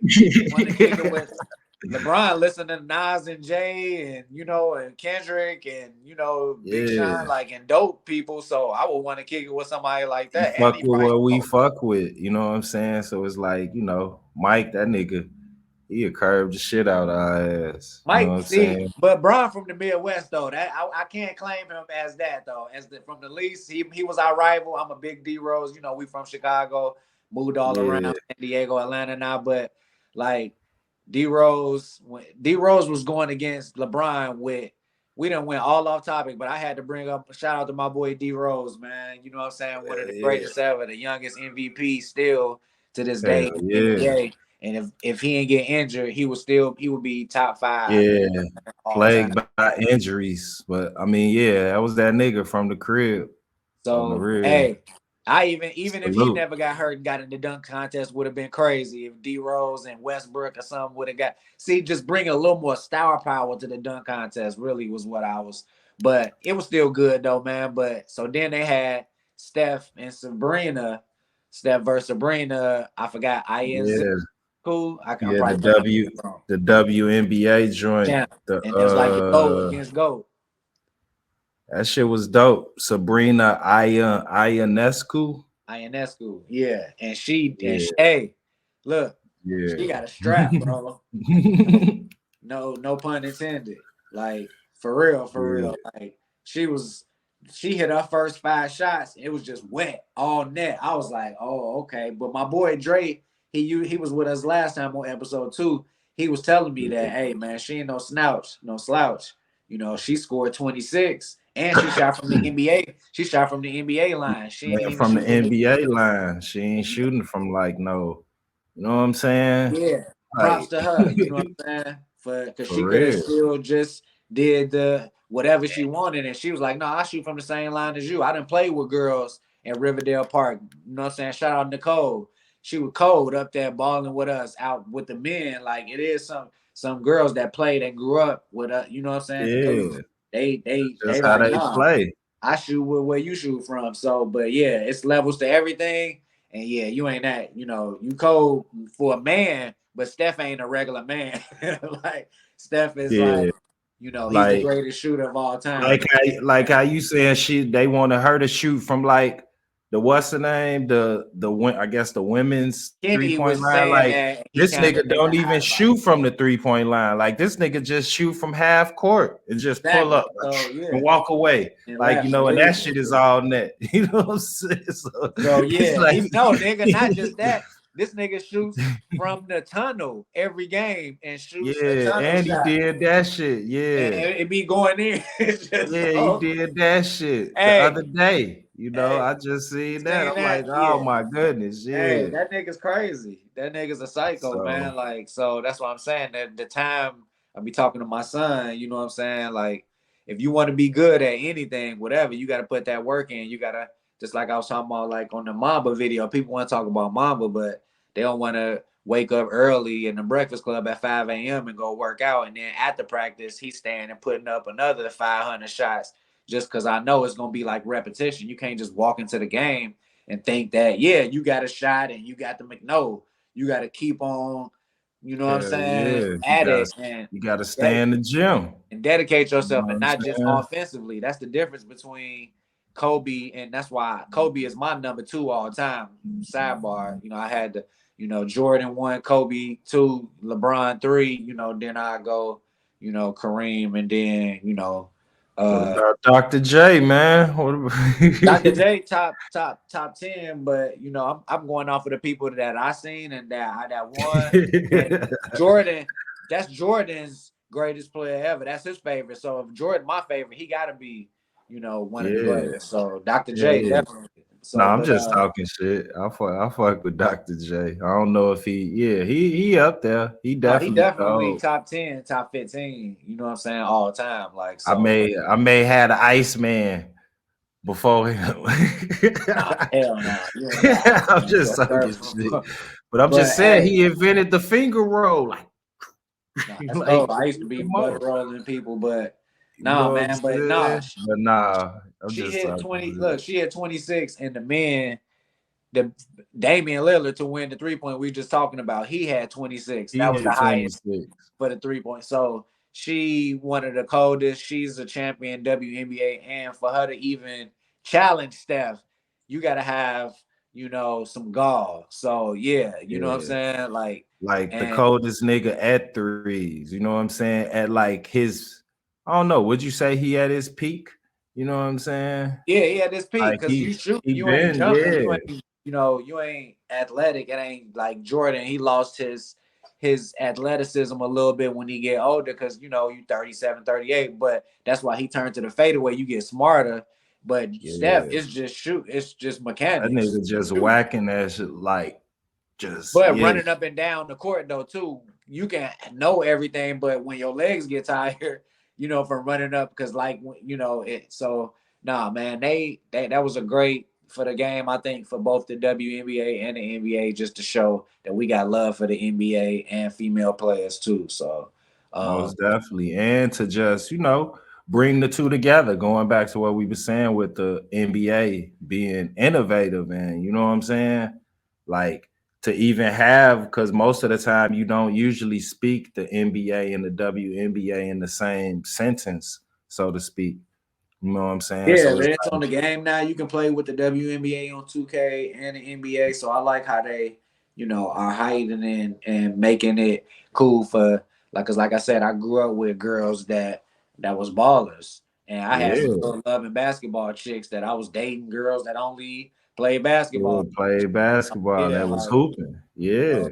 want to kick it with LeBron, listening to Nas and Jay and, you know, and Kendrick and, you know, Big Sean, like, and dope people. So I would want to kick it with somebody like that. Fuck with what we fuck with. You know what I'm saying? So it's like, you know, Mike, that nigga, he'll curve the shit out of our ass. Mike, you know see, but Bron from the Midwest, though, that I can't claim him as that, though. From the least, he was our rival. I'm a big D Rose. You know, we from Chicago, moved all around San Diego, Atlanta now. But, like, D Rose was going against LeBron we done went all off topic, but I had to bring up a shout out to my boy D Rose, man. You know what I'm saying? One of the greatest ever, the youngest MVP still to this day in the NBA. And if he ain't get injured, he would be top 5. Yeah, plagued by injuries. But I mean, that was that nigga from the crib. So hey, I even if he never got hurt and got in the dunk contest, would have been crazy if D Rose and Westbrook or something would have got. See, just bring a little more star power to the dunk contest really was what I was. But it was still good though, man. But so then they had Steph and Sabrina. Steph versus Sabrina. I forgot. Cool. The WNBA joint. Yeah. And it's like the GOAT against GOAT. That shit was dope. Sabrina Ionescu. Yeah. And hey, look, she got a strap, bro. No pun intended. Like, for real. Like, she hit her first 5 shots. It was just wet all net. I was like, oh, okay. But my boy Dre, he was with us last time on episode 2. He was telling me that, hey, man, she ain't no slouch. You know, she scored 26 and she shot from the NBA. She shot from the NBA line. She ain't from the NBA line. She ain't shooting from like no. You know what I'm saying? Yeah. Props to her. You know what I'm saying? Because she could have still just did the whatever she wanted, and she was like, "No, I shoot from the same line as you. I didn't play with girls at Riverdale Park." You know what I'm saying? Shout out Nicole. She was cold up there balling with us out with the men. Like, it is some girls that played and grew up with us. You know what I'm saying? Yeah. They how they play. I shoot where you shoot from. So, but yeah, it's levels to everything. And yeah, you ain't that. You know, you cold for a man, but Steph ain't a regular man. Like, Steph is like, you know, he's the greatest shooter of all time. Like how you saying they wanted her to shoot from like the what's the name? I guess the women's 3-point line. Like, this nigga don't even shoot from the 3-point line. Like, this nigga just shoot from half court and just pull up and walk away. And like, you know, and that shit is all net. You know what I'm saying? So yeah, like, no, nigga, not just that. This nigga shoots from the tunnel every game and shoots a Yeah, tunnel and he shot. did that shit. And Yeah. it be going in. It's just Yeah, he so, did that shit the hey, other day. You know, hey, I just you seen that. saying I'm like, that? oh Yeah. my goodness, Hey, yeah. that nigga's crazy. That nigga's a psycho, So man. Like, so that's what I'm saying. That the time I be talking to my son, you know what I'm saying? Like, if you want to be good at anything, whatever, you got to put that work in. You got to, just like I was talking about, like on the Mamba video, people want to talk about Mamba, but they don't want to wake up early in the Breakfast Club at 5 a.m. and go work out. And then at the practice, he's staying and putting up another 500 shots just because I know it's going to be like repetition. You can't just walk into the game and think that, yeah, you got a shot and you got the McNo. You got to keep on, you know what I'm hell saying, yeah, at it and you gotta stay in the gym. dedicate You know yourself, what and I'm not just saying? offensively. That's the difference between Kobe, and that's why Kobe is my number 2 all time. Sidebar, I had the, Jordan 1, Kobe 2, LeBron 3, then I go, Kareem, and then, What uh about Dr. J, man? What Dr. about J top 10, but I'm going off of the people that I seen and that won. And Jordan, that's Jordan's greatest player ever. That's his favorite. So if Jordan my favorite, he gotta be, one of the Yeah, greatest. So Dr. yeah, J yeah. definitely. No, So I'm but just talking shit. I fuck with Dr. J. I don't know if he up there. He no, he definitely definitely cold. top 10, top 15, you know what I'm saying, all time. Like I so, but may I may had an Iceman before him. nah, hell nah. You ain't got I'm Iceman just for talking shit. third. But I'm But just saying hey, he invented the finger roll. Like, no, that's like dope. I used to be come butter on. rolling people, but You nah, know what I'm man. But nah, saying? But nah, I'm she just hit talking 20. shit. Look, she hit 26, and the men, the Damian Lillard to win the 3-point we just talking about, he had 26. He That was the hit highest 26. for the 3-point. So she one of the coldest. She's a champion WNBA, and for her to even challenge Steph, you got to have some gall. So yeah, you know what I'm Yeah. saying, like, Like the and coldest nigga at threes. You know what I'm saying? At like his, I don't know. Would you say he at his peak? You know what I'm saying? yeah, he had this peak Like because you shoot, he you ain't been, jumping, yeah. you ain't athletic. It ain't like Jordan. He lost his athleticism a little bit when he get older because you 37, 38. But that's why he turned to the fadeaway. You get smarter. But Steph, Yeah. it's just shoot. It's just That mechanics. nigga just Shoot. whacking that shit like just But yeah. running up and down the court though too, you can know everything. But when your legs get tired, from running up, because like it. So nah, man, that was a great for the game. I think for both the WNBA and the NBA, just to show that we got love for the NBA and female players too. So Most definitely. And to just, bring the two together, going back to what we were saying with the NBA being innovative and you know what I'm saying? Like to even have, because most of the time you don't usually speak the NBA and the WNBA in the same sentence, so to speak. You know what I'm saying? yeah, So it's man, it's on like, the game now. You can play with the WNBA on 2K and the NBA. So I like how they, are hiding and making it cool for like, cause like I said, I grew up with girls that was ballers, and I had some yeah, little loving basketball chicks that I was dating girls that only play basketball. yeah, play basketball Yeah, that was like hooping. Yeah.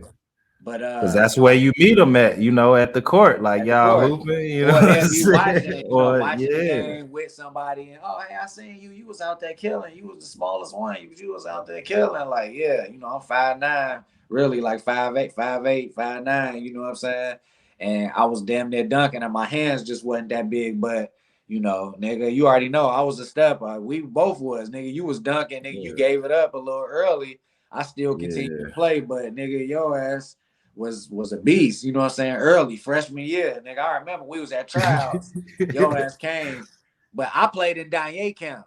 but Cause that's where you meet them at, at the court, like at the y'all court. hooping, you know Or what I'm they'll be saying? watching, Or watching the yeah, game with somebody, and oh, hey, I seen you. You was out there killing. You was the smallest one. You was out there killing. Like, yeah, I'm 5'9", really like 5'8", 5'8", 5'9", you know what I'm saying? And I was damn near dunking, and my hands just wasn't that big, but nigga, you already know I was a stepper. We both was, nigga. You was dunking, nigga. You yeah, gave it up a little early. I still continued to yeah, play, but nigga, your ass was a beast, you know what I'm saying? Early freshman year, nigga. I remember we was at tryouts. Your ass came, but I played in Danye camp.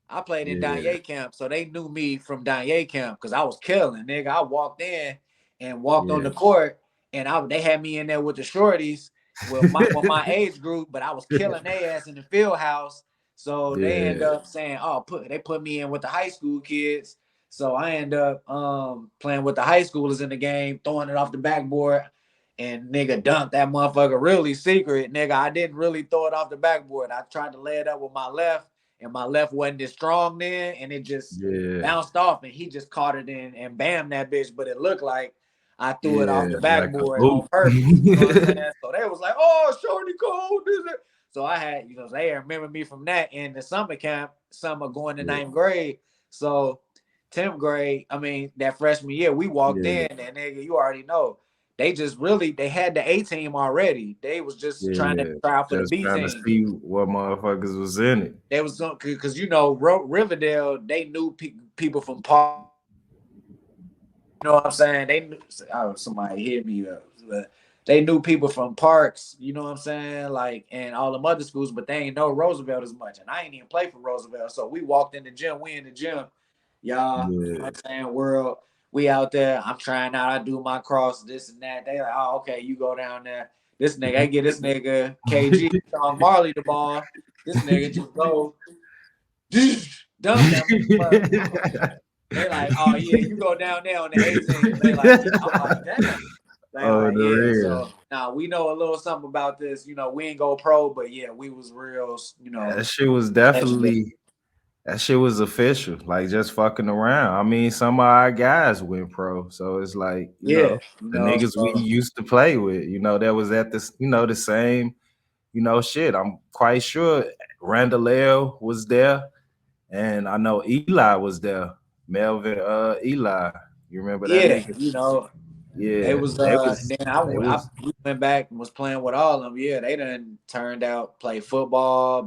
I played in yeah, Danye camp, so they knew me from Danye camp because I was killing, nigga. I walked in and walked on yeah. the court, and they had me in there with the shorties with my age group, but I was killing their ass in the field house. So they end Yeah, up saying, "Oh, they put me in with the high school kids." So I end up playing with the high schoolers in the game, throwing it off the backboard, and nigga dunked that motherfucker really secret, nigga. I didn't really throw it off the backboard. I tried to lay it up with my left, and my left wasn't as strong then, and it just bounced off, and he just caught it in and bam that bitch. But it looked like I threw it off the like backboard on purpose. You know what I'm saying? So they was like, "Oh, Shorty Cole, this it." So I had, they remember me from that in the summer camp, summer going to ninth grade. So 10th grade, I mean, that freshman year, we walked in, and nigga, you already know. They just they had the A team already. They was just trying to try out for the B trying team. to see what motherfuckers was in it. They was going because Riverdale, they knew people from Park. You know what I'm saying? They knew, somebody hit me up. But they knew people from Parks, you know what I'm saying? Like, and all the other schools, but they ain't know Roosevelt as much. And I ain't even play for Roosevelt. So we walked in the gym. We in the gym. Y'all, you know what I'm saying? World, we out there. I'm trying out. I do my cross, this and that. They like, oh, okay, you go down there. This nigga, I get this nigga KG, Chong Marley the ball. This nigga just go dunk that. They like, oh yeah, you go down there on the 18. They like, I'm like, damn. They like, yeah. So now we know a little something about this. We ain't go pro, but yeah, we was real. That shit was definitely. That shit was official, like just fucking around. I mean, some of our guys went pro, so it's like, the niggas we used to play with, that was at this, the same, shit. I'm quite sure Randall was there, and I know Eli was there. Melvin, Eli, you remember that nigga? They was then we went back and was playing with all of them. Yeah, they done turned out, play football,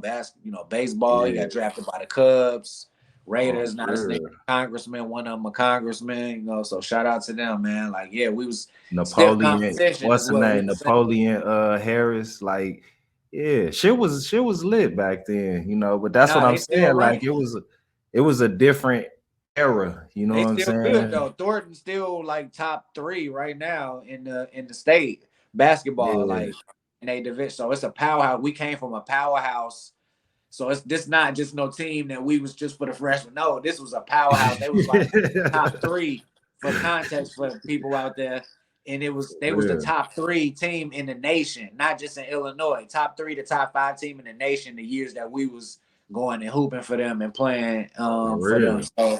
baseball. He got drafted by the Cubs, Raiders. Now this nigga congressman, one of them a congressman. So shout out to them, man. Like, yeah, we was Napoleon. What's the name? Napoleon Harris. Like, yeah, shit was lit back then, But that's what I'm saying. Like, it was a different era, you know what I'm saying? Good, though. Thornton's still like top 3 right now in the state basketball, like in a division. So it's a powerhouse. We came from a powerhouse. So it's not just no team that we was just for the freshmen. No, this was a powerhouse. They was like top 3 for context for people out there. And they was the top 3 team in the nation, not just in Illinois. Top 3 to top 5 team in the nation the years that we was going and hooping for them and playing for them. So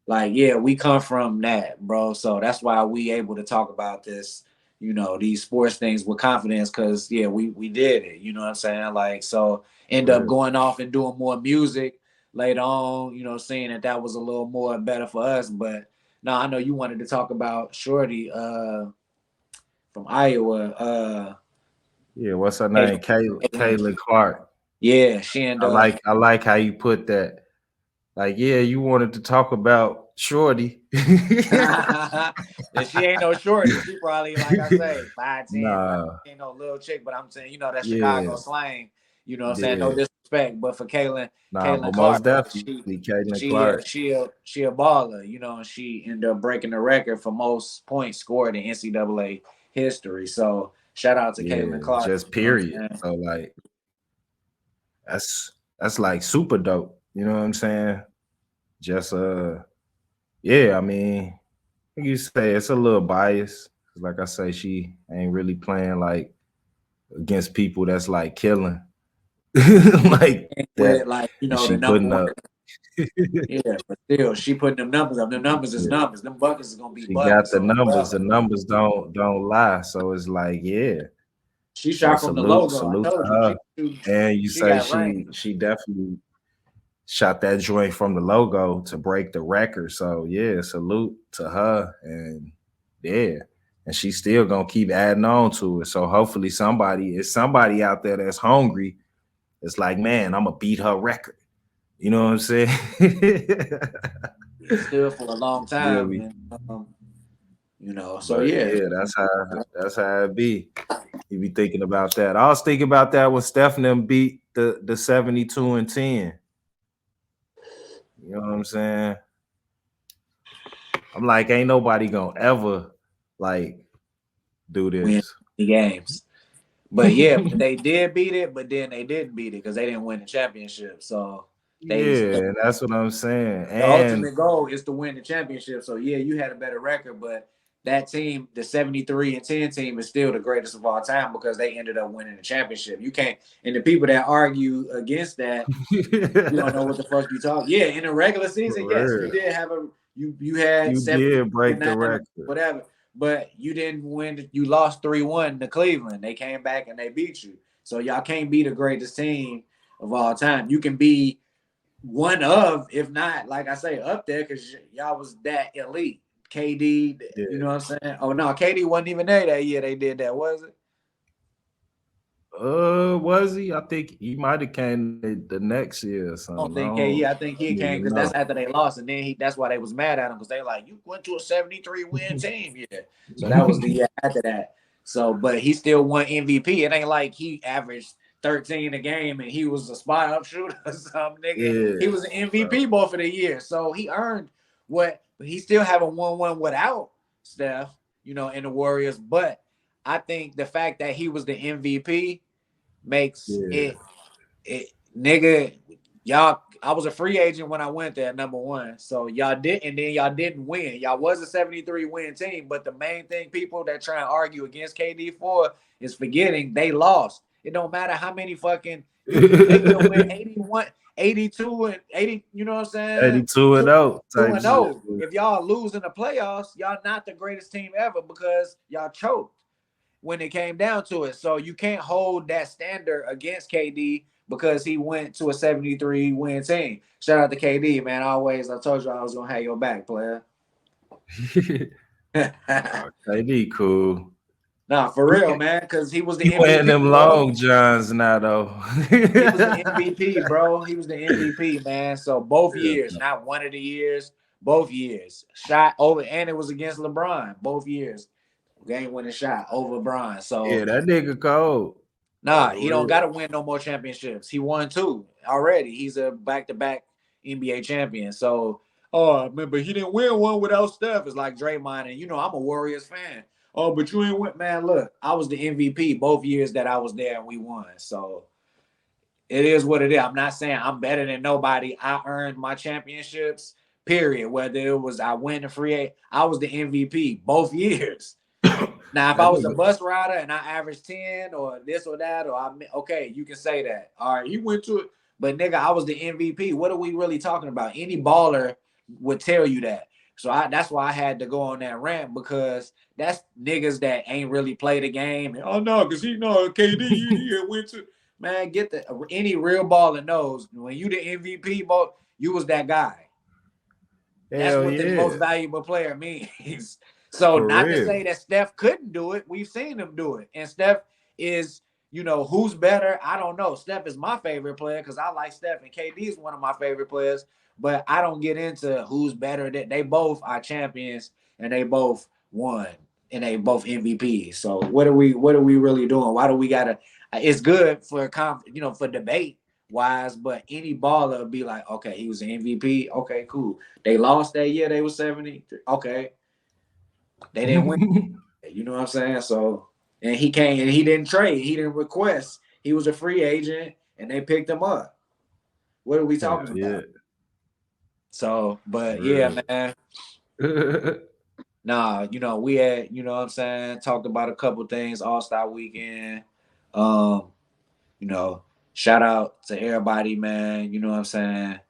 like, yeah, we come from that, bro. So that's why we able to talk about this, these sports things with confidence, because, yeah, we did it. You know what I'm saying? Like, so end up going off and doing more music later on, seeing that was a little more better for us. But no, I know you wanted to talk about Shorty from Iowa. What's her name? Caitlin Clark. Yeah, she ended up. I like how you put that. Like, yeah, you wanted to talk about Shorty. And she ain't no shorty. She probably, like I say, 5'10". Nah. Ain't no little chick, but I'm saying, that Chicago slang. You know what I'm saying? No disrespect, but for Caitlin, Caitlin Clark, most definitely, Caitlin Clark. She a baller, and she ended up breaking the record for most points scored in NCAA history. So shout out to Caitlin Clark. Just period. So like, that's like super dope. You know what I'm saying? Just I mean, like you say, it's a little biased. Like I say, she ain't really playing like against people that's like killing. Like that. Like, she putting up. Yeah, but still, she putting them numbers up. Them numbers is numbers. Them buckets is gonna be. She got the numbers. The numbers don't lie. So it's like, she shot from the logo. Salute to her. And you say she definitely shot that joint from the logo to break the record. So salute to her. And and she's still gonna keep adding on to it. So hopefully somebody out there that's hungry. It's like, man, I'm gonna beat her record. You know what I'm saying? Still for a long time. So that's how it be. You be thinking about that. I was thinking about that when Steph and them beat the 72-10. You know what I'm saying? I'm like, ain't nobody gonna ever like do this. Win the games. But yeah, but they did beat it, but then they didn't beat it because they didn't win the championship. So that's what I'm saying. The ultimate goal is to win the championship. So yeah, you had a better record, but that team, the 73-10 team, is still the greatest of all time because they ended up winning the championship. You can't, and the people that argue against that, you don't know what the fuck you talk. Yeah, in the regular season, yes, you For did have you had you 70 did break the 9 or record. whatever, but you didn't win. You lost 3-1 to Cleveland. They came back and they beat you. So y'all can't be the greatest team of all time. You can be one of, if not, like I say, up there because y'all was that elite. KD, Yeah. you know what I'm saying? Oh no, KD wasn't even there that year. They did that, was it? Was he? I think he might have came the next year or I don't something. think KD. I think he don't came even because that's know. after they lost, and then that's why they was mad at him because they like you went to a 73 win team, yeah. So that was the year after that. So, but he still won MVP. It ain't like he averaged 13 a game and he was a spot up shooter or something, nigga. Yeah. He was an MVP both of the years, so he earned what. But he still haven't won one without Steph, you know, in the Warriors. But I think the fact that he was the MVP makes Yeah. it nigga, y'all. I was a free agent when I went there, number one. So y'all did, and then y'all didn't win. Y'all was a 73 win team, but the main thing people that try and argue against KD for is forgetting they lost. It don't matter how many fucking they could win 81, 82, and 80. You know what I'm saying? 82 and 0 2 type and shit. 0. If y'all lose in the playoffs, y'all not the greatest team ever because y'all choked when it came down to it. So you can't hold that standard against KD because he went to a 73 win team. Shout out to KD, man. Always, I told you I was gonna have your back, player. KD cool. Nah, for real, man, because he was the He wearing MVP, them bro. long johns now though. He was the MVP, bro. He was the MVP, man. So both Yeah. years, not one of the years, both years. Shot over, and it was against LeBron. Both years. Game winning shot over LeBron. So Yeah, that nigga cold. nah, For he don't real. got to win no more championships. He won 2 already. He's a back-to-back NBA champion. So, oh, remember he didn't win one without Steph. It's like Draymond, and you know I'm a Warriors fan. Oh, but you ain't win, man. Look, I was the MVP both years that I was there, and we won. So it is what it is. I'm not saying I'm better than nobody. I earned my championships. Period. Whether it was I win the free, I was the MVP both years. Now, if I That was a nigga, bus rider and I averaged 10 or this or that, or okay, you can say that. All right, he went to it. But nigga, I was the MVP. What are we really talking about? Any baller would tell you that. So that's why I had to go on that rant because that's niggas that ain't really played the game. Oh no, because he know KD he went to man, get the any real baller knows when you the MVP, you was that guy. That's hell what the most yeah. valuable player means. So For not to real. say that Steph couldn't do it. We've seen him do it. And Steph is, you know, who's better? I don't know. Steph is my favorite player because I like Steph and KD is one of my favorite players. But I don't get into who's better. They both are champions and they both won and they both MVPs. So what are we really doing? Why do we gotta it's good for for debate wise, but any baller would be like, okay, he was an MVP. Okay, cool. They lost that year. They were 70. Okay. They didn't win. You know what I'm saying? So, and he came and he didn't trade. He didn't request. He was a free agent and they picked him up. What are we Hell talking yeah. about? So, but yeah, For man. real. Nah, we had, you know what I'm saying, talked about a couple things, All-Star weekend. Um, you know, shout out to everybody, man. You know what I'm saying?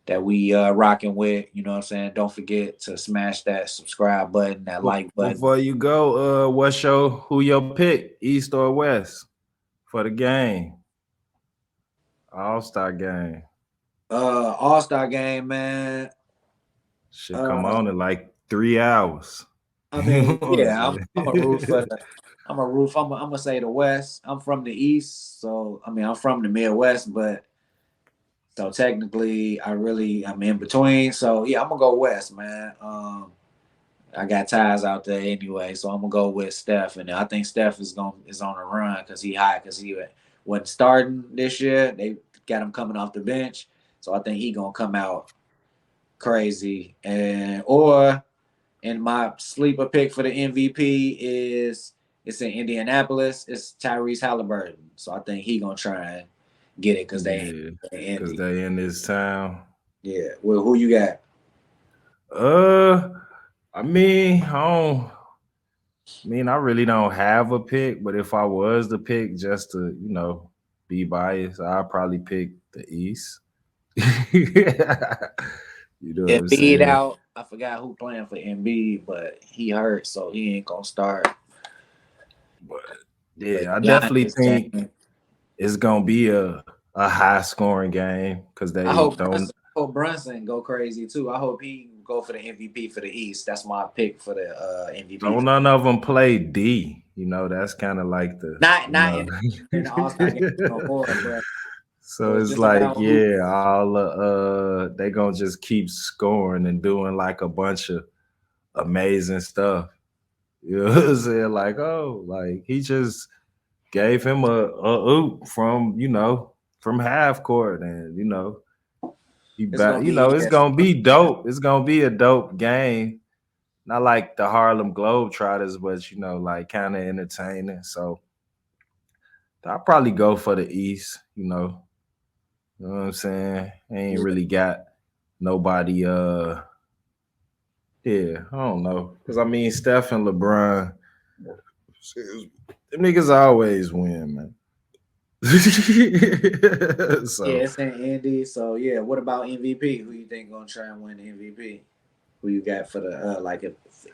That we rocking with, you know what I'm saying? Don't forget to smash that subscribe button, that like button. Before you go, who your pick, East or West, for the game? All-Star game. All-Star game, man. Should come Uh on in like 3 hours. I You know mean, what I'm yeah, I'm a root for saying? the I'm gonna say the West. I'm from the East, so I mean I'm from the Midwest, but so technically I'm in between. So yeah, I'm gonna go West, man. I got ties out there anyway, so I'm gonna go with Steph, and I think Steph is on a run because he hot because he wasn't starting this year. They got him coming off the bench, so I think he gonna come out crazy. And my sleeper pick for the MVP is it's in Indianapolis. It's Tyrese Halliburton, so I think he gonna try and get it because they Yeah, in because Indy. they in this town. Yeah, well, who you got? Uh, I mean, I don't. I mean, I really don't have a pick, but if I was to pick just to, be biased, I'd probably pick the East. You know what I'm Embiid saying? out. I forgot who playing for Embiid, but he hurt, so he ain't gonna start. But But yeah, I definitely Giannis, think James, it's gonna be a high scoring game because I they hope don't. Brunson go crazy too. I hope he go for the MVP for the East. That's my pick for the MVP. Don't none of them play D. That's kind of like the, Not in the All Star game no more, but So it's it's just like, about who. yeah, all they gonna just keep scoring and doing like a bunch of amazing stuff. You know what I'm saying? Like, oh, like he just gave him a oop from half court, and It's gonna be it's interesting. gonna be dope. It's gonna be a dope game. Not like the Harlem Globetrotters, but like kind of entertaining. So I'll probably go for the East. You know what I'm saying? I ain't Yeah, really got nobody. Yeah, I don't know. Cause I mean, Steph and LeBron, them niggas always win, man. yeah, So it's in Indy. So yeah, what about MVP? Who you think gonna try and win the MVP? Who you got for the like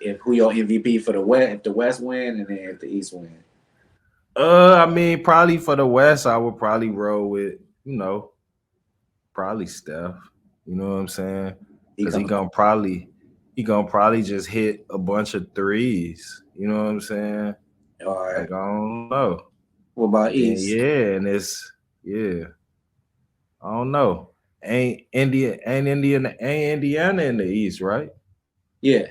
if who your MVP for the West? If the West win, and then if the East win, I mean, probably for the West, I would probably roll with, you know, probably Steph. You know what I'm saying? he Cause he coming. gonna probably just hit a bunch of threes. You know what I'm saying? All right. Like I don't know. What about And then East? yeah, and it's yeah, I don't know. Ain't Indiana in the East, right? Yeah,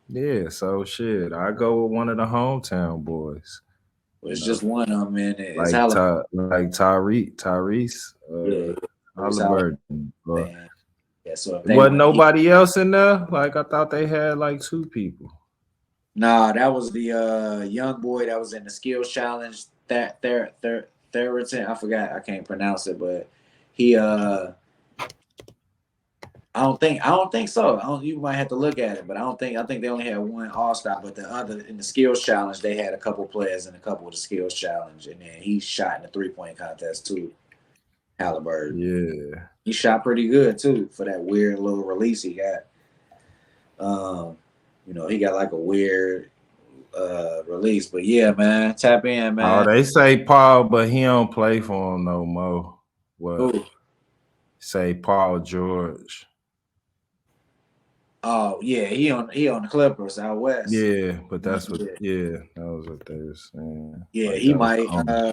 Yeah, so shit. I go with one of the hometown boys, well, you it's know, just one of them, and it's like Halliburton. Tyrese Yeah, Tyrese Halliburton. But Halliburton. Yeah, so if they wasn't win, nobody else in there. Like I thought they had like two people. nah, that was the young boy that was in the skills challenge. That Theriton, I forgot, I can't pronounce it, but he I don't think so. You might have to look at it, but I think they only had one All Star. But the other in the skills challenge, they had a couple players in a couple of the skills challenge, and then he shot in the 3-point contest too. Halliburton, Yeah. he shot pretty good too for that weird little release he got. Um, he got like a weird release, but yeah, man, tap in, Oh, man. they say Paul, but he don't play for him no more. What? Ooh. Say Paul George. Oh yeah, he on the Clippers out west. Yeah, but that's what. Yeah, That was what they were saying. yeah, Like he that was might. the only.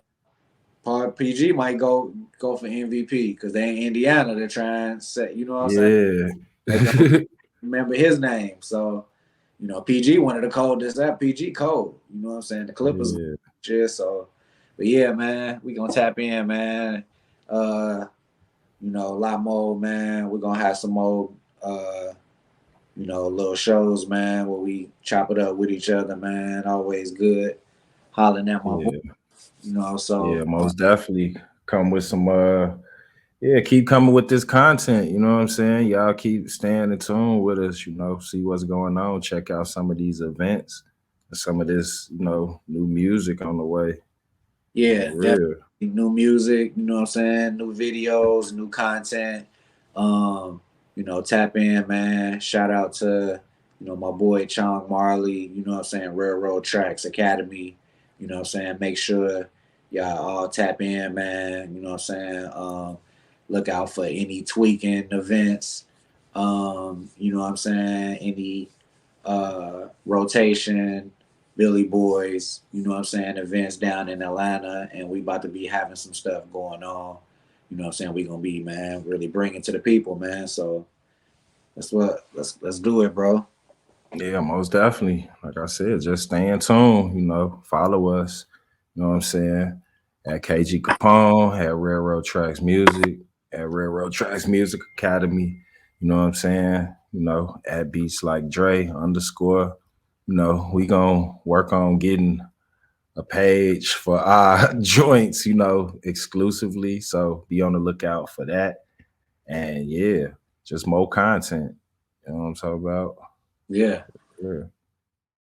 Paul PG might go for MVP because they in Indiana. They're trying to set, you know what I'm saying? Yeah. Make them remember his name. So, PG one of the coldest. That PG cold. You know what I'm saying? The Clippers, Yeah. but yeah, man, we gonna tap in, man. Uh, a lot more, man. We're gonna have some more, little shows, man, where we chop it up with each other, man. Always good hollering at my boy. Yeah. So Yeah. Most definitely come with some. Yeah. Keep coming with this content. You know what I'm saying? Y'all keep staying in tune with us. See what's going on. Check out some of these events. Some of this, new music on the way. yeah, For definitely real. new music, you know what I'm saying? New videos, new content. Um, tap in, man. Shout out to, my boy Chong Marley, you know what I'm saying, Railroad Tracks Academy. You know what I'm saying? Make sure y'all all tap in, man. You know what I'm saying? Look out for any tweaking events. You know what I'm saying? Any rotation, Billy Boys, you know what I'm saying, events down in Atlanta, and we about to be having some stuff going on. You know what I'm saying? We gonna be, man, really bringing to the people, man. So let's do it, bro. Yeah, most definitely. Like I said, just stay in tune, follow us. You know what I'm saying? At KG Capone, at Railroad Tracks Music, at Railroad Tracks Music Academy. You know what I'm saying? At Beats Like Dre underscore. We gonna work on getting a page for our joints, exclusively. So be on the lookout for that. And yeah, just more content. You know what I'm talking about? Yeah. Yeah.